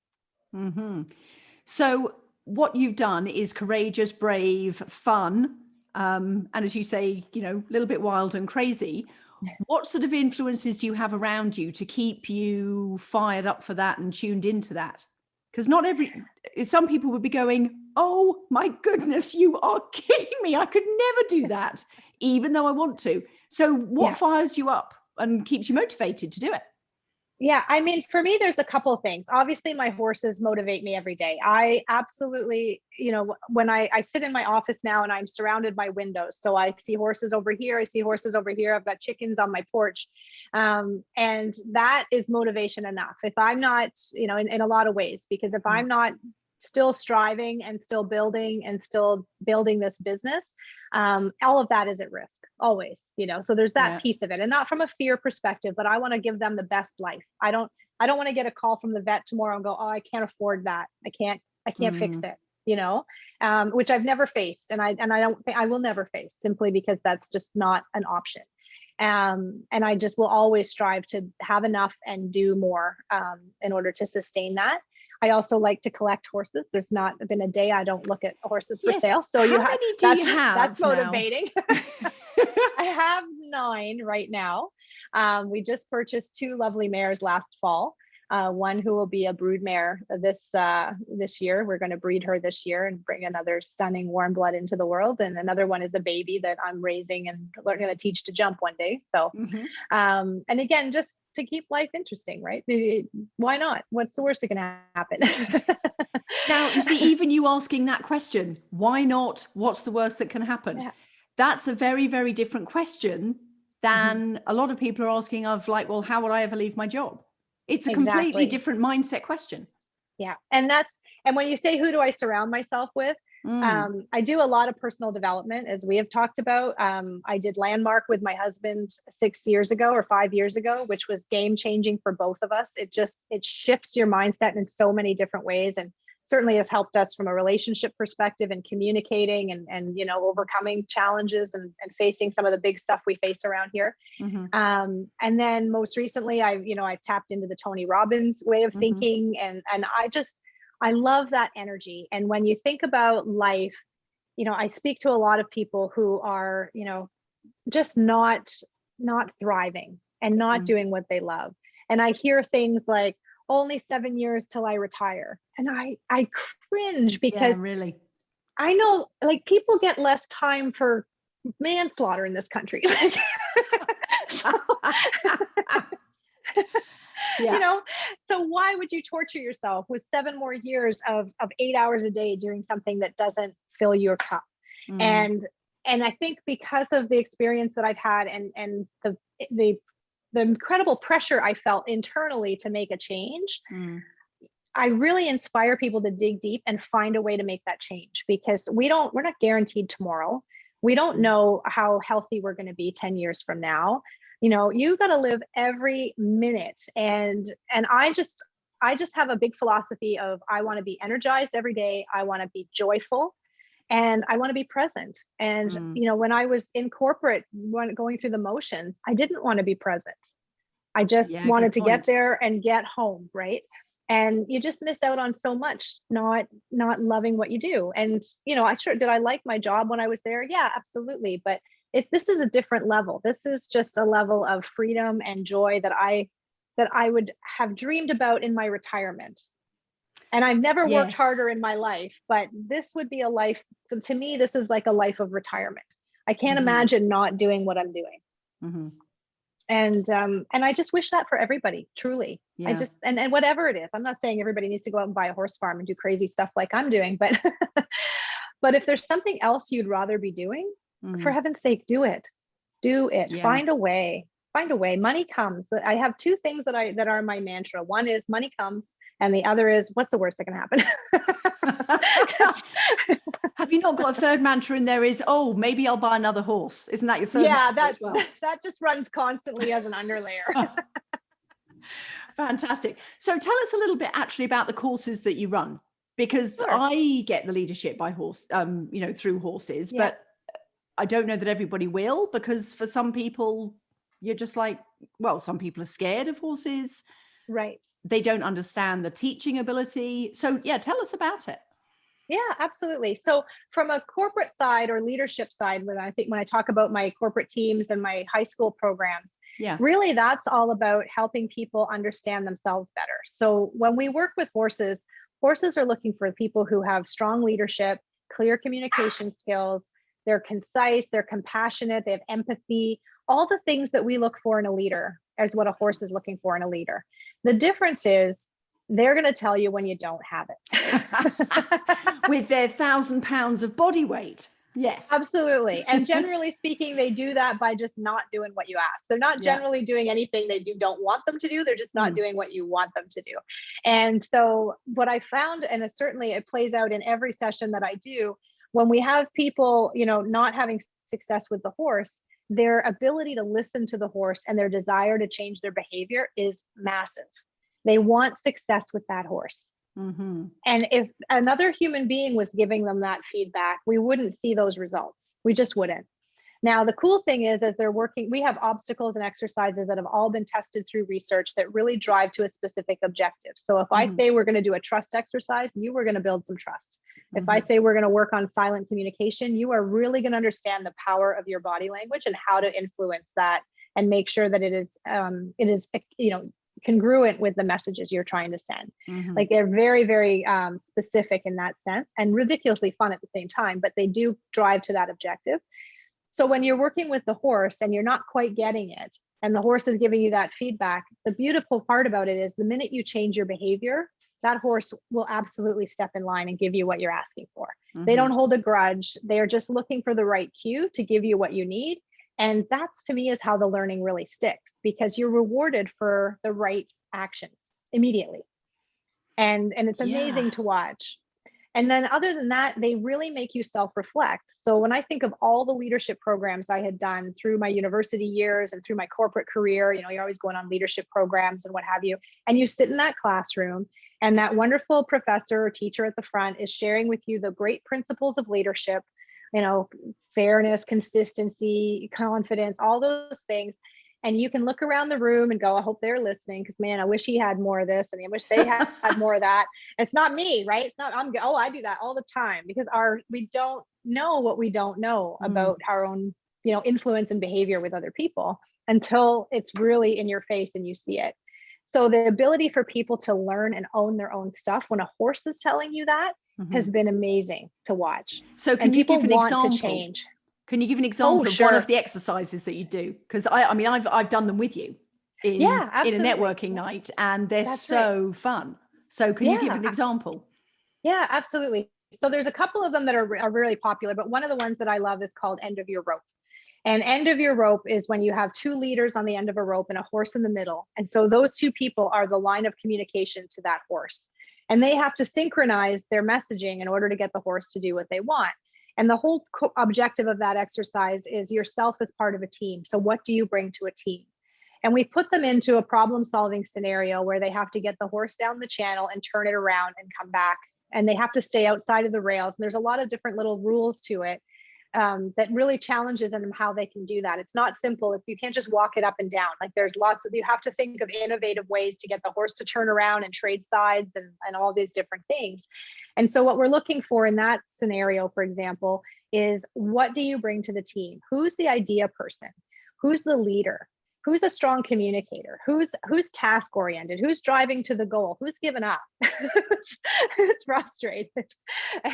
So what you've done is courageous, brave, fun. And as you say, a little bit wild and crazy. What sort of influences do you have around you to keep you fired up for that and tuned into that? Because some people would be going, "Oh my goodness, you are kidding me. I could never do that, even though I want to." So what fires you up and keeps you motivated to do it? Yeah, I mean, for me, there's a couple of things. Obviously, my horses motivate me every day. I absolutely, when I sit in my office now and I'm surrounded by windows, so I see horses over here, I see horses over here, I've got chickens on my porch. And that is motivation enough. If I'm not, in a lot of ways, because if I'm not still striving and still building this business, all of that is at risk always, so there's that piece of it, and not from a fear perspective, but I want to give them the best life. I don't want to get a call from the vet tomorrow and go, "Oh, I can't afford that. I can't fix it," which I've never faced. And I don't think I will never face, simply because that's just not an option. And I just will always strive to have enough and do more, in order to sustain that. I also like to collect horses. There's not been a day I don't look at horses for sale. So How many do you have? That's motivating. I have 9 right now. We just purchased 2 lovely mares last fall. one who will be a broodmare this year. We're going to breed her this year and bring another stunning warm blood into the world. And another one is a baby that I'm raising and we're going to teach to jump one day. So, and again, just to keep life interesting, right? Why not? What's the worst that can happen? Now, you see, even you asking that question, why not? What's the worst that can happen? Yeah. That's a very, very different question than a lot of people are asking of like, well, how would I ever leave my job? It's a completely different mindset question. Yeah. And when you say, who do I surround myself with? I do a lot of personal development, as we have talked about. I did Landmark with my husband 6 years ago or 5 years ago, which was game changing for both of us. It shifts your mindset in so many different ways, and certainly has helped us from a relationship perspective and communicating and overcoming challenges and facing some of the big stuff we face around here. And then most recently, I've tapped into the Tony Robbins way of thinking, and I love that energy. And when you think about life, I speak to a lot of people who are, just not thriving and not doing what they love. And I hear things like, only 7 years till I retire. And I cringe because really, I know like people get less time for manslaughter in this country. So why would you torture yourself with 7 more years of 8 hours a day doing something that doesn't fill your cup? And I think because of the experience that I've had and the incredible pressure I felt internally to make a change, I really inspire people to dig deep and find a way to make that change, because we're not guaranteed tomorrow. We don't know how healthy we're going to be 10 years from now. You got to live every minute. And I just have a big philosophy of, I want to be energized every day. I want to be joyful. And I want to be present. And, when I was in corporate, going through the motions, I didn't want to be present. I just wanted to get there and get home. Right. And you just miss out on so much, not loving what you do. And, did I like my job when I was there? Yeah, absolutely. But this is a different level. This is just a level of freedom and joy that I would have dreamed about in my retirement. And I've never worked harder in my life, but this would be a life, to me, this is like a life of retirement. I can't imagine not doing what I'm doing. And I just wish that for everybody, truly. I just, and whatever it is, I'm not saying everybody needs to go out and buy a horse farm and do crazy stuff like I'm doing, but, but if there's something else you'd rather be doing, for heaven's sake, do it. Find a way. Money comes. I have 2 things that are my mantra. One is money comes, and the other is, what's the worst that can happen? Have you not got a third mantra in there? Is, oh, maybe I'll buy another horse. Isn't that your third? Yeah, that just runs constantly as an underlayer. Fantastic. So tell us a little bit actually about the courses that you run, because I get the leadership by horse, through horses, but I don't know that everybody will, because for some people, you're just like, well, some people are scared of horses. Right. They don't understand the teaching ability. So tell us about it. Yeah, absolutely. So from a corporate side or leadership side, when I talk about my corporate teams and my high school programs, really that's all about helping people understand themselves better. So when we work with horses are looking for people who have strong leadership, clear communication skills. They're concise, they're compassionate, they have empathy, all the things that we look for in a leader is what a horse is looking for in a leader. The difference is they're going to tell you when you don't have it. With their 1,000 pounds of body weight. Yes, absolutely. And generally speaking, they do that by just not doing what you ask. They're not generally doing anything you don't want them to do. They're just not doing what you want them to do. And so what I found, and it plays out in every session that I do, when we have people, not having success with the horse, their ability to listen to the horse and their desire to change their behavior is massive. They want success with that horse. And if another human being was giving them that feedback, we wouldn't see those results. We just wouldn't. Now, the cool thing is, as they're working, we have obstacles and exercises that have all been tested through research that really drive to a specific objective. So if I say we're going to do a trust exercise, you are going to build some trust. If I say we're going to work on silent communication, you are really going to understand the power of your body language and how to influence that and make sure that it is congruent with the messages you're trying to send. Mm-hmm. Like they're very, very specific in that sense, and ridiculously fun at the same time, but they do drive to that objective. So when you're working with the horse and you're not quite getting it, and the horse is giving you that feedback, the beautiful part about it is the minute you change your behavior, that horse will absolutely step in line and give you what you're asking for. Mm-hmm. They don't hold a grudge. They are just looking for the right cue to give you what you need. And that's, to me, is how the learning really sticks, because you're rewarded for the right actions immediately. And it's amazing to watch. And then other than that, they really make you self-reflect. So when I think of all the leadership programs I had done through my university years and through my corporate career, you know, you're always going on leadership programs and what have you, and you sit in that classroom and that wonderful professor or teacher at the front is sharing with you the great principles of leadership, you know, fairness, consistency, confidence, all those things. And you can look around the room and go, I hope they're listening, because man, I wish he had more of this, and I wish they had more of that. It's not me, right? It's not, I do that all the time, because we don't know what we don't know about our own, you know, influence and behavior with other people until it's really in your face and you see it. So the ability for people to learn and own their own stuff when a horse is telling you that has been amazing to watch. So can you give an example? To change. Can you give an example of one of the exercises that you do? Because I mean, I've done them with you in a networking night, and they're so fun. So can you give an example? Yeah, absolutely. So there's a couple of them that are really popular, but one of the ones that I love is called end of your rope. And end of your rope is when you have two leaders on the end of a rope and a horse in the middle. And so those two people are the line of communication to that horse. And they have to synchronize their messaging in order to get the horse to do what they want. And the whole objective of that exercise is yourself as part of a team. So what do you bring to a team? And we put them into a problem-solving scenario where they have to get the horse down the channel and turn it around and come back. And they have to stay outside of the rails. And there's a lot of different little rules to it that really challenges them how they can do that. It's not simple. You can't just walk it up and down. Like there's you have to think of innovative ways to get the horse to turn around and trade sides and all these different things. And so what we're looking for in that scenario, for example, is what do you bring to the team? Who's the idea person? Who's the leader? Who's a strong communicator? Who's task oriented? Who's driving to the goal? Who's given up? Who's frustrated?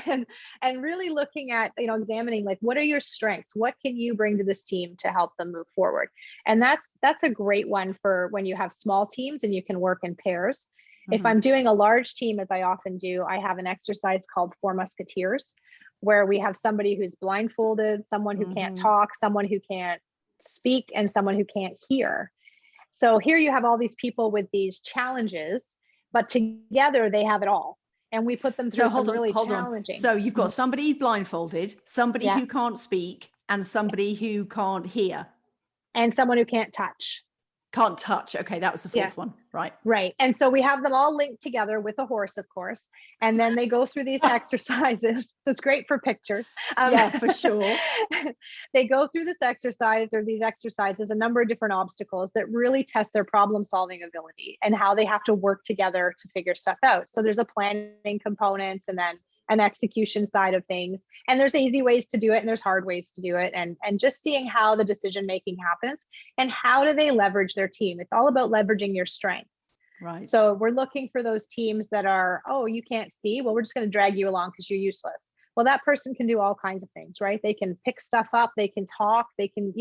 And really looking at, examining like, what are your strengths? What can you bring to this team to help them move forward? And that's a great one for when you have small teams and you can work in pairs. If I'm doing a large team, as I often do, I have an exercise called Four Musketeers, where we have somebody who's blindfolded, someone who can't talk, someone who can't speak, and someone who can't hear. So here you have all these people with these challenges, but together they have it all. And we put them through some really challenging. So you've got somebody blindfolded, somebody who can't speak, and somebody who can't hear. And someone who can't touch. Can't touch. Okay, that was the fourth one. Right. Right. And so we have them all linked together with a horse, of course. And then they go through these exercises. So it's great for pictures. Yeah, for sure. They go through this exercise or these exercises, a number of different obstacles that really test their problem solving ability and how they have to work together to figure stuff out. So there's a planning component and then an execution side of things. And there's easy ways to do it and there's hard ways to do it. And just seeing how the decision making happens and how do they leverage their team. It's all about leveraging your strengths. Right. So we're looking for those teams that are, oh, you can't see. Well, we're just going to drag you along because you're useless. Well, that person can do all kinds of things, right? They can pick stuff up, they can talk, they can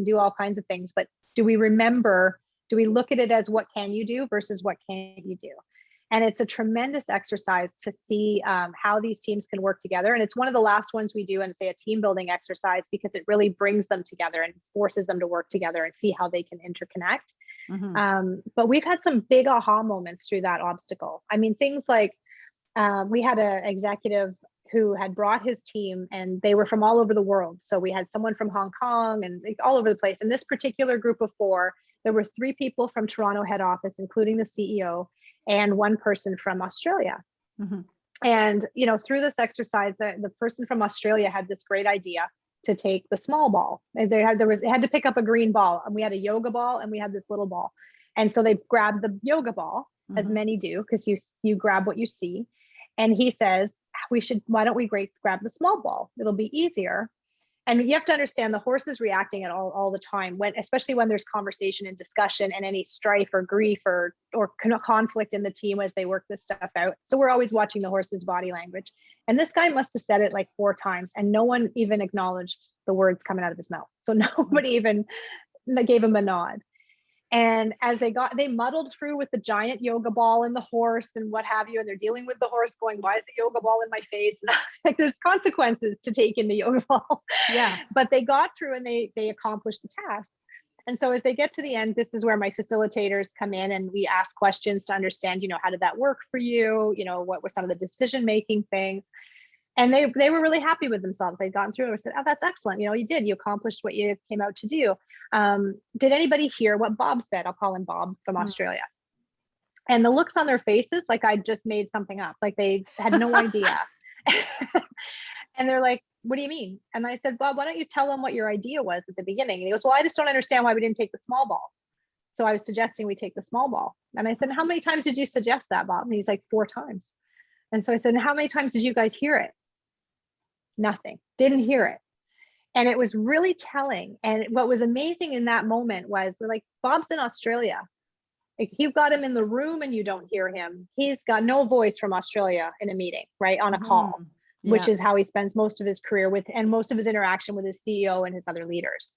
do all kinds of things. But do we look at it as what can you do versus what can't you do? And it's a tremendous exercise to see how these teams can work together. And it's one of the last ones we do in, say, a team building exercise, because it really brings them together and forces them to work together and see how they can interconnect. But we've had some big aha moments through that obstacle. I mean, things like we had an executive who had brought his team and they were from all over the world. So we had someone from Hong Kong and all over the place. In this particular group of 4, there were 3 people from Toronto head office, including the CEO, and 1 person from Australia. And, through this exercise, the person from Australia had this great idea to take the small ball. It had to pick up a green ball, and we had a yoga ball and we had this little ball. And so they grabbed the yoga ball, as many do, because you grab what you see. And he says, why don't we grab the small ball? It'll be easier. And you have to understand the horse is reacting at all the time, especially when there's conversation and discussion and any strife or grief or conflict in the team as they work this stuff out. So we're always watching the horse's body language. And this guy must have said it like 4 times and no one even acknowledged the words coming out of his mouth. So nobody even gave him a nod. And as they muddled through with the giant yoga ball and the horse and what have you, and they're dealing with the horse going, why is the yoga ball in my face? And like there's consequences to taking the yoga ball. Yeah. But they got through and they accomplished the task. And so as they get to the end, this is where my facilitators come in and we ask questions to understand, how did that work for you? What were some of the decision-making things? And they were really happy with themselves. They'd gotten through it and said, oh, that's excellent. You accomplished what you came out to do. Did anybody hear what Bob said? I'll call him Bob from Australia. And the looks on their faces, like I just made something up, like they had no idea. And they're like, what do you mean? And I said, Bob, why don't you tell them what your idea was at the beginning? And he goes, well, I just don't understand why we didn't take the small ball. So I was suggesting we take the small ball. And I said, how many times did you suggest that, Bob? And he's like, 4 times. And so I said, how many times did you guys hear it? Nothing, didn't hear it. And it was really telling. And what was amazing in that moment was we're like, Bob's in Australia. Like, you've got him in the room and you don't hear him. He's got no voice from Australia in a meeting, right? On a call, which is how he spends most of his career with, and most of his interaction with his CEO and his other leaders.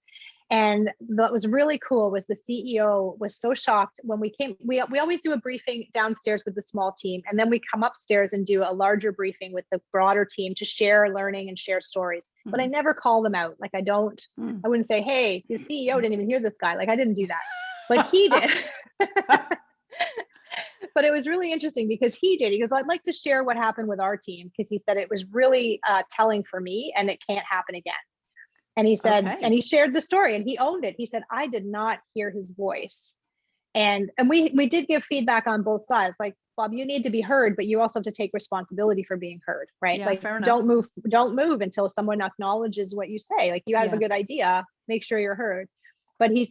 And what was really cool was the CEO was so shocked when we came. We always do a briefing downstairs with the small team, and then we come upstairs and do a larger briefing with the broader team to share learning and share stories. But I never call them out. Like I wouldn't say, hey, your CEO didn't even hear this guy. Like I didn't do that, but he did. But it was really interesting because he did. He goes, I'd like to share what happened with our team, because he said it was really telling for me and it can't happen again. And he said, and he shared the story and he owned it. He said, I did not hear his voice. And we did give feedback on both sides. Like, Bob, you need to be heard, but you also have to take responsibility for being heard, right? Yeah, like, fair enough. don't move until someone acknowledges what you say. Like, you have a good idea, make sure you're heard. But the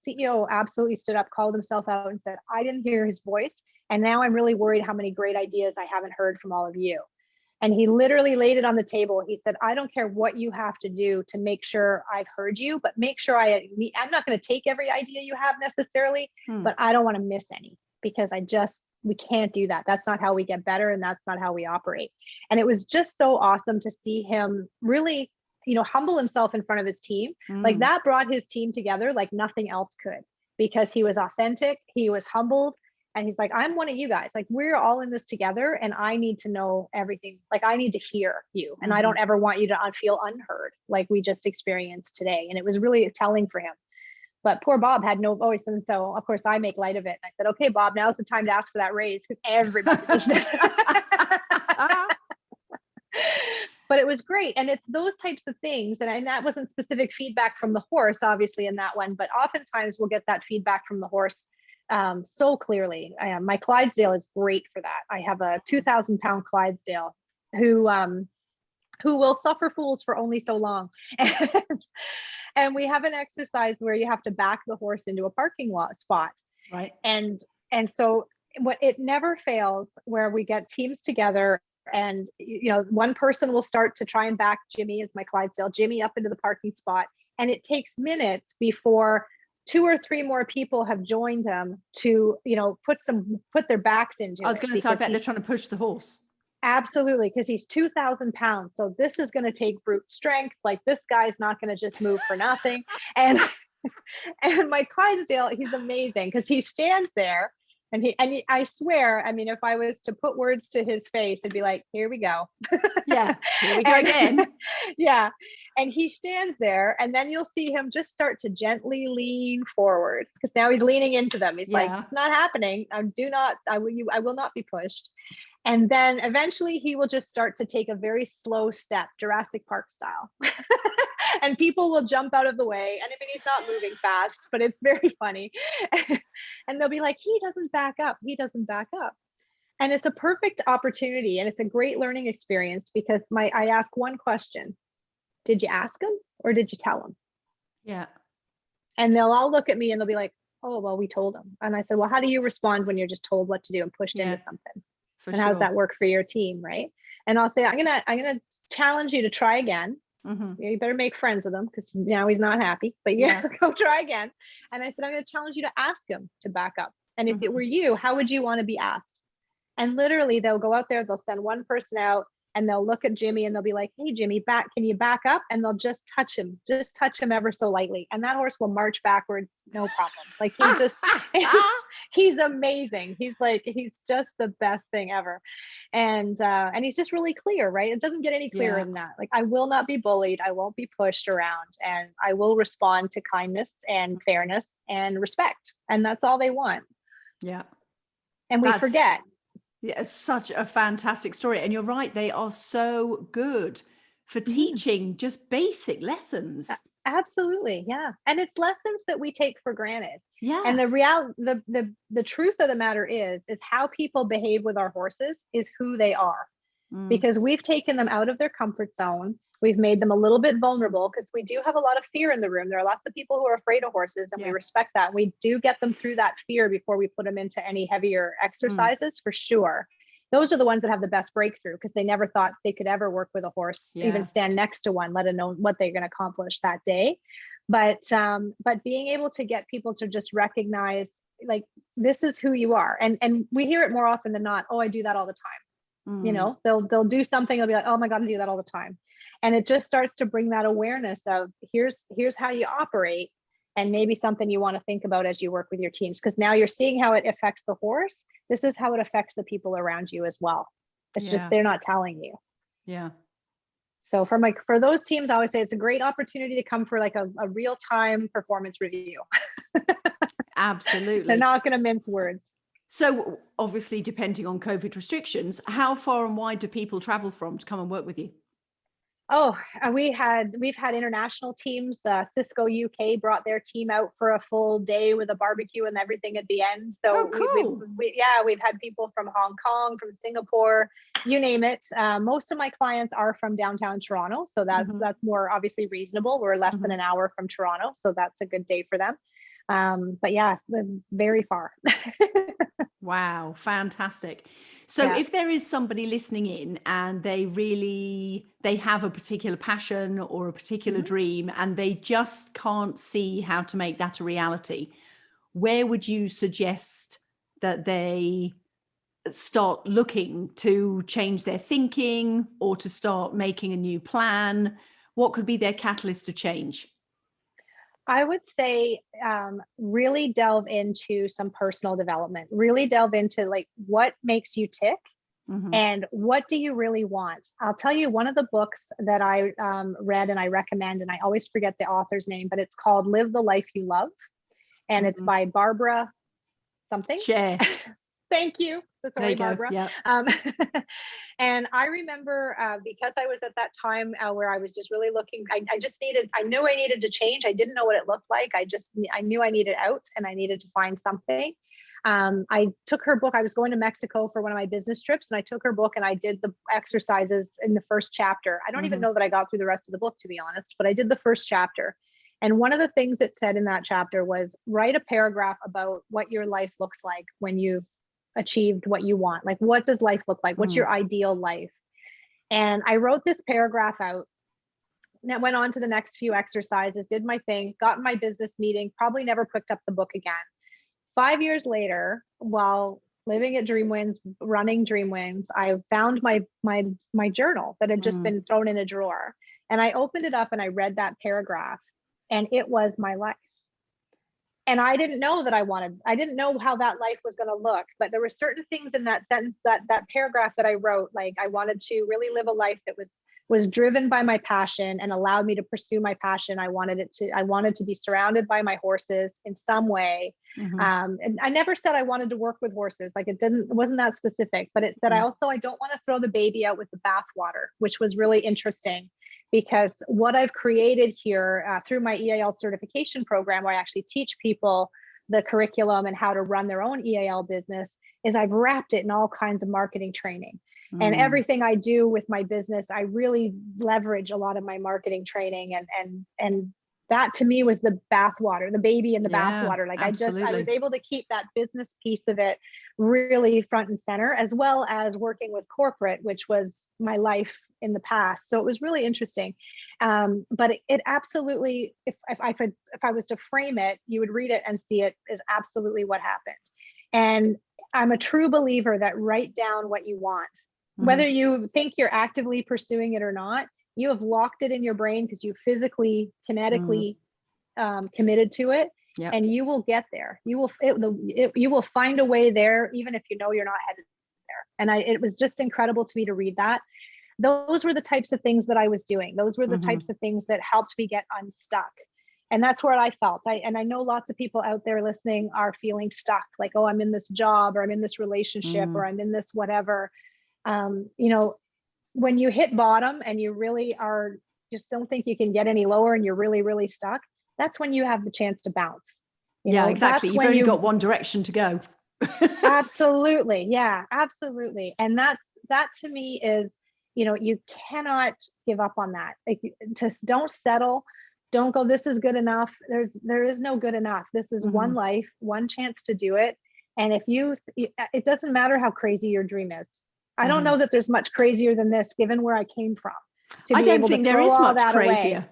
CEO absolutely stood up, called himself out and said, I didn't hear his voice. And now I'm really worried how many great ideas I haven't heard from all of you. And he literally laid it on the table. He said, I don't care what you have to do to make sure I've heard you, but make sure I'm not going to take every idea you have necessarily, but I don't want to miss any, because we can't do that. That's not how we get better. And that's not how we operate. And it was just so awesome to see him really, humble himself in front of his team. Like, that brought his team together like nothing else could, because he was authentic, he was humbled. And he's like, I'm one of you guys. Like, we're all in this together and I need to know everything. Like, I need to hear you. And I don't ever want you to feel unheard like we just experienced today. And it was really telling for him. But poor Bob had no voice. And so, of course, I make light of it. And I said, okay, Bob, now's the time to ask for that raise, because everybody's But it was great. And it's those types of things. And that wasn't specific feedback from the horse, obviously, in that one. But oftentimes we'll get that feedback from the horse so clearly. My Clydesdale is great for that. I have a 2,000-pound Clydesdale who will suffer fools for only so long. And we have an exercise where you have to back the horse into a parking lot spot. Right. And so it never fails where we get teams together, and one person will start to try and back Jimmy, as my Clydesdale, Jimmy, up into the parking spot. And it takes minutes before 2 or 3 more people have joined him to, put their backs into it. I was going to say, I bet they're trying to push the horse. Absolutely, because he's 2,000 pounds. So this is going to take brute strength. Like, this guy's not going to just move for nothing. And my Clydesdale, he's amazing, because he stands there and I swear, I mean, if I was to put words to his face, it'd be like, here we go. Yeah, here we go again. Yeah. And he stands there, and then you'll see him just start to gently lean forward, because now he's leaning into them. He's like, it's not happening. I will not be pushed. And then eventually he will just start to take a very slow step, Jurassic Park style. And people will jump out of the way. And I mean, he's not moving fast, but it's very funny. And they'll be like, he doesn't back up. He doesn't back up. And it's a perfect opportunity. And it's a great learning experience, because I ask one question. Did you ask him or did you tell him? Yeah. And they'll all look at me and they'll be like, oh, well, we told him. And I said, well, how do you respond when you're just told what to do and pushed into something? And how does that work for your team? Right. And I'll say, I'm going to challenge you to try again. You better make friends with him because now he's not happy, but go try again. And I said, I'm going to challenge you to ask him to back up. And if it were you, how would you want to be asked? And literally they'll go out there, they'll send one person out and they'll look at Jimmy and they'll be like, hey, Jimmy, can you back up? And they'll just touch him ever so lightly. And that horse will march backwards, no problem. Like he's amazing. He's just the best thing ever. And he's just really clear, right? It doesn't get any clearer than that. Like, I will not be bullied. I won't be pushed around, and I will respond to kindness and fairness and respect. And that's all they want. Yeah. And we forget. Yeah, it's such a fantastic story. And you're right, they are so good for teaching just basic lessons. Absolutely. Yeah. And it's lessons that we take for granted. Yeah. And the truth of the matter is how people behave with our horses is who they are. Because we've taken them out of their comfort zone. We've made them a little bit vulnerable because we do have a lot of fear in the room. There are lots of people who are afraid of horses, and we respect that. We do get them through that fear before we put them into any heavier exercises, for sure. Those are the ones that have the best breakthrough because they never thought they could ever work with a horse, even stand next to one, let alone what they're going to accomplish that day. But being able to get people to just recognize, like, this is who you are. And we hear it more often than not. Oh, I do that all the time. You know, they'll do something. They'll be like, oh my God, I do that all the time. And it just starts to bring that awareness of here's how you operate, and maybe something you want to think about as you work with your teams. Because now you're seeing how it affects the horse. This is how it affects the people around you as well. It's just, they're not telling you. Yeah. So for those teams, I always say it's a great opportunity to come for like a real-time performance review. Absolutely. They're not going to mince words. So obviously, depending on COVID restrictions, how far and wide do people travel from to come and work with you? Oh, we've had international teams. Cisco UK brought their team out for a full day with a barbecue and everything at the end. So cool. we've had people from Hong Kong, from Singapore, you name it. Most of my clients are from downtown Toronto, so that's more reasonable. We're less than an hour from Toronto, so that's a good day for them. But yeah, very far. Wow, fantastic. So if there is somebody listening in and they have a particular passion or a particular dream and they just can't see how to make that a reality, where would you suggest that they start looking to change their thinking or to start making a new plan? What could be their catalyst to change? I would say really delve into some personal development, really delve into like what makes you tick and what do you really want? I'll tell you one of the books that I read and I recommend, and I always forget the author's name, but it's called Live the Life You Love. And it's by Barbara something. Share. Thank you. Sorry, Barbara. Yep. And I remember because I was at that time where I was just really looking, I knew I needed to change. I didn't know what it looked like. I knew I needed out and I needed to find something. I took her book. I was going to Mexico for one of my business trips, and I took her book and I did the exercises in the first chapter. I don't even know that I got through the rest of the book, to be honest, but I did the first chapter. And one of the things it said in that chapter was write a paragraph about what your life looks like when you've achieved what you want. Like, what does life look like? What's your ideal life? And I wrote this paragraph out. And I went on to the next few exercises, did my thing, got in my business meeting, probably never picked up the book again. 5 years later, while living at Dreamwinds, running Dreamwinds, I found my journal that had just been thrown in a drawer. And I opened it up and I read that paragraph, and it was my life. And I didn't know I didn't know how that life was going to look, but there were certain things in that sentence, that paragraph that I wrote, like I wanted to really live a life that was driven by my passion and allowed me to pursue my passion. I wanted to be surrounded by my horses in some way. And I never said I wanted to work with horses. Like it wasn't that specific, but it said, I don't want to throw the baby out with the bathwater, which was really interesting. Because what I've created here through my EAL certification program, where I actually teach people the curriculum and how to run their own EAL business, is I've wrapped it in all kinds of marketing training. And everything I do with my business, I really leverage a lot of my marketing training and that to me was the bathwater, the baby in the bathwater. Like I absolutely. was able to keep that business piece of it really front and center, as well as working with corporate, which was my life in the past. So it was really interesting. But it absolutely, if I was to frame it, you would read it and see it is absolutely what happened. And I'm a true believer that write down what you want, whether you think you're actively pursuing it or not. You have locked it in your brain because you physically, kinetically committed to it, and you will get there. You will find a way there, even if you know you're not headed there. And it was just incredible to me to read that. Those were the types of things that I was doing. Those were the types of things that helped me get unstuck. And that's where I felt. And I know lots of people out there listening are feeling stuck, like, oh, I'm in this job, or I'm in this relationship, or I'm in this whatever. When you hit bottom and you really just don't think you can get any lower, and you're really, really stuck, that's when you have the chance to bounce. Exactly. You've only got one direction to go. Absolutely. Yeah, absolutely. And that to me is, you cannot give up on that. Like, don't settle. Don't go, this is good enough. There is no good enough. This is one life, one chance to do it. And it doesn't matter how crazy your dream is. I don't know that there's much crazier than this, given where I came from. I don't think there is much crazier.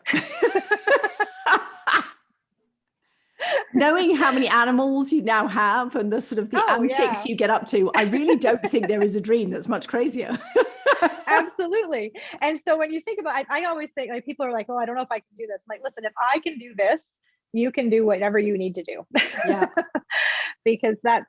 Knowing how many animals you now have and the sort of the antics you get up to, I really don't think there is a dream that's much crazier. Absolutely. And so when you think about it, I always think, like, people are like, oh, I don't know if I can do this. I'm like, listen, if I can do this, you can do whatever you need to do. Yeah. Because that's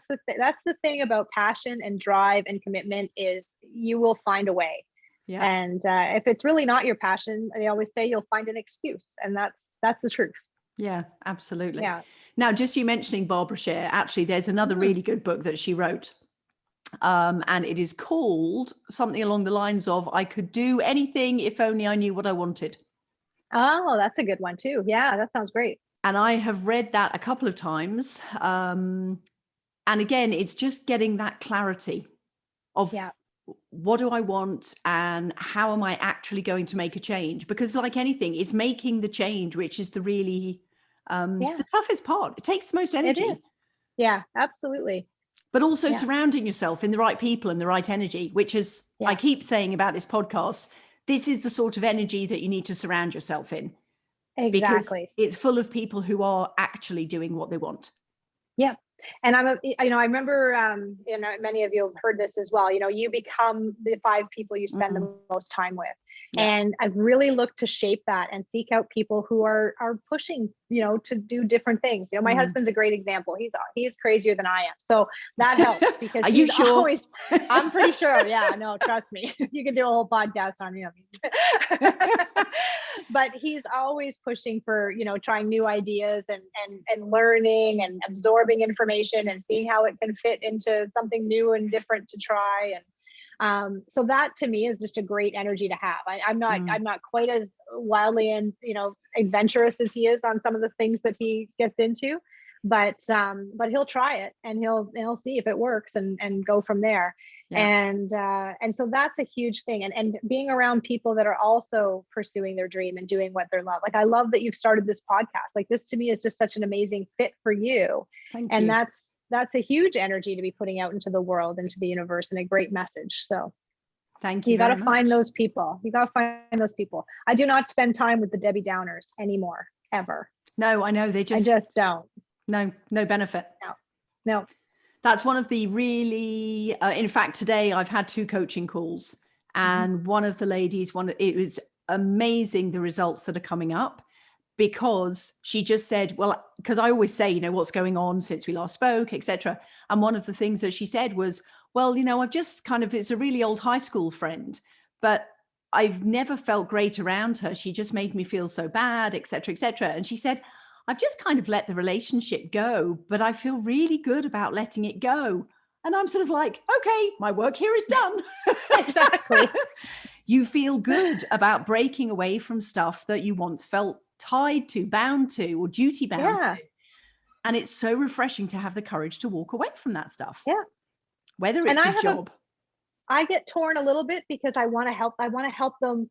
the thing about passion and drive and commitment, is you will find a way. Yeah. And if it's really not your passion, they always say you'll find an excuse, and that's the truth. Yeah, absolutely. Yeah. Now, just you mentioning Barbara Sher, actually, there's another really good book that she wrote. And it is called something along the lines of, I could do anything if only I knew what I wanted. Oh, that's a good one too. Yeah, that sounds great. And I have read that a couple of times. And again, it's just getting that clarity of what do I want and how am I actually going to make a change? Because like anything, it's making the change, which is the really the toughest part. It takes the most energy. It is. Yeah, absolutely. But also surrounding yourself in the right people and the right energy, which is, I keep saying about this podcast, this is the sort of energy that you need to surround yourself in. Exactly. Because it's full of people who are actually doing what they want. Yeah. And I remember, many of you have heard this as well. You become the 5 people you spend the most time with. Yeah. And I've really looked to shape that and seek out people who are pushing, to do different things. My husband's a great example. He's crazier than I am. So that helps, because are you sure? Always, I'm pretty sure. Yeah, no, trust me. You can do a whole podcast on him. But he's always pushing for, trying new ideas and learning and absorbing information and seeing how it can fit into something new and different to try. And so that to me is just a great energy to have. I'm not quite as wildly and adventurous as he is on some of the things that he gets into, but he'll try it, and he'll see if it works and go from there. Yeah. And so that's a huge thing. And being around people that are also pursuing their dream and doing what they love. Like, I love that you've started this podcast. Like, this to me is just such an amazing fit for you. Thank you. And that's a huge energy to be putting out into the world, into the universe, and a great message. So thank you. You got to find those people. I do not spend time with the Debbie Downers anymore, ever. No, I know. I just don't. No benefit. No. That's one of the really, in fact, today I've had 2 coaching calls, and one of the ladies, it was amazing the results that are coming up, because she just said, well, because I always say, what's going on since we last spoke, etc. And one of the things that she said was, well, I've just it's a really old high school friend, but I've never felt great around her. She just made me feel so bad, etc., etc. And she said, I've just kind of let the relationship go, but I feel really good about letting it go. And I'm sort of like, okay, my work here is done. Exactly. You feel good about breaking away from stuff that you once felt tied to, bound to, or duty bound to. And it's so refreshing to have the courage to walk away from that stuff. Yeah. Whether it's a job. I get torn a little bit, because I want to help them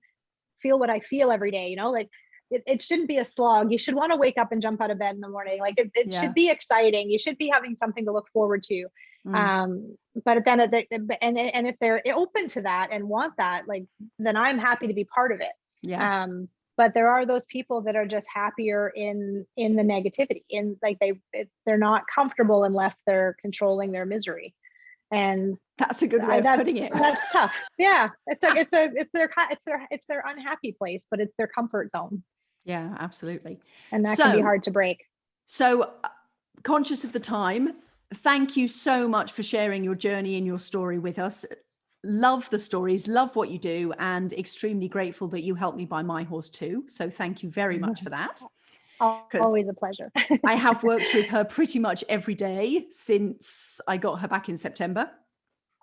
feel what I feel every day, like it shouldn't be a slog. You should want to wake up and jump out of bed in the morning. Like it should be exciting. You should be having something to look forward to. But then, and if they're open to that and want that, like, then I'm happy to be part of it. Yeah. But there are those people that are just happier in the negativity, in like they're not comfortable unless they're controlling their misery. And that's a good way of putting it. That's tough. Yeah. It's their unhappy place, but it's their comfort zone. Yeah, absolutely. And that can be hard to break. So conscious of the time, thank you so much for sharing your journey and your story with us. Love the stories, love what you do, and extremely grateful that you helped me buy my horse too. So thank you very much for that. Always a pleasure. I have worked with her pretty much every day since I got her back in September.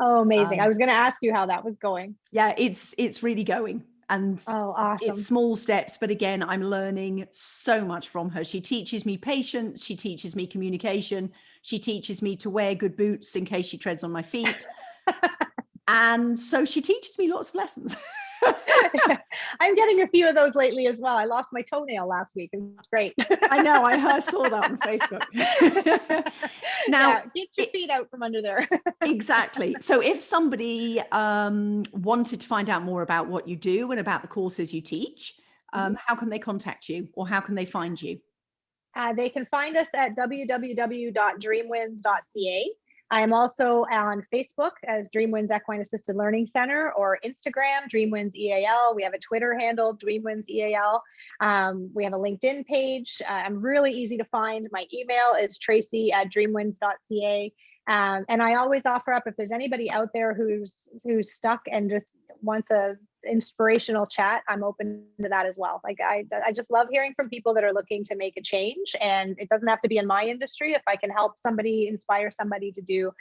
Oh, amazing. I was going to ask you how that was going. Yeah, it's really going. And awesome. It's small steps, but again, I'm learning so much from her. She teaches me patience. She teaches me communication. She teaches me to wear good boots in case she treads on my feet. And so she teaches me lots of lessons. I'm getting a few of those lately as well. I lost my toenail last week. It was great. I know. I saw that on Facebook. Now, get your feet out from under there. Exactly. So if somebody wanted to find out more about what you do and about the courses you teach, how can they contact you, or how can they find you? They can find us at www.dreamwins.ca. I am also on Facebook as Dreamwins Equine Assisted Learning Center, or Instagram, Dreamwins EAL. We have a Twitter handle, Dreamwins EAL. We have a LinkedIn page. I'm really easy to find. My email is tracy@dreamwins.ca. And I always offer up, if there's anybody out there who's stuck and just wants a inspirational chat, I'm open to that as well. Like I just love hearing from people that are looking to make a change, and it doesn't have to be in my industry. If I can help somebody, inspire somebody to do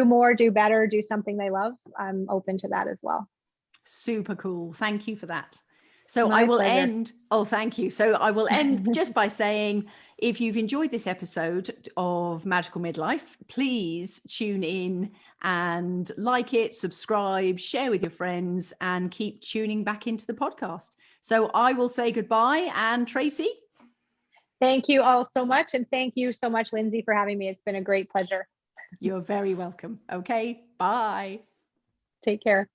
more, do better, do something they love, I'm open to that as well. Super cool. Thank you for that. So My I will pleasure. end. Oh, thank you. So I will end just by saying, if you've enjoyed this episode of Magical Midlife, please tune in and like it, subscribe, share with your friends, and keep tuning back into the podcast. So I will say goodbye. And Tracy? Thank you all so much. And thank you so much, Lindsay, for having me. It's been a great pleasure. You're very welcome. Okay. Bye. Take care.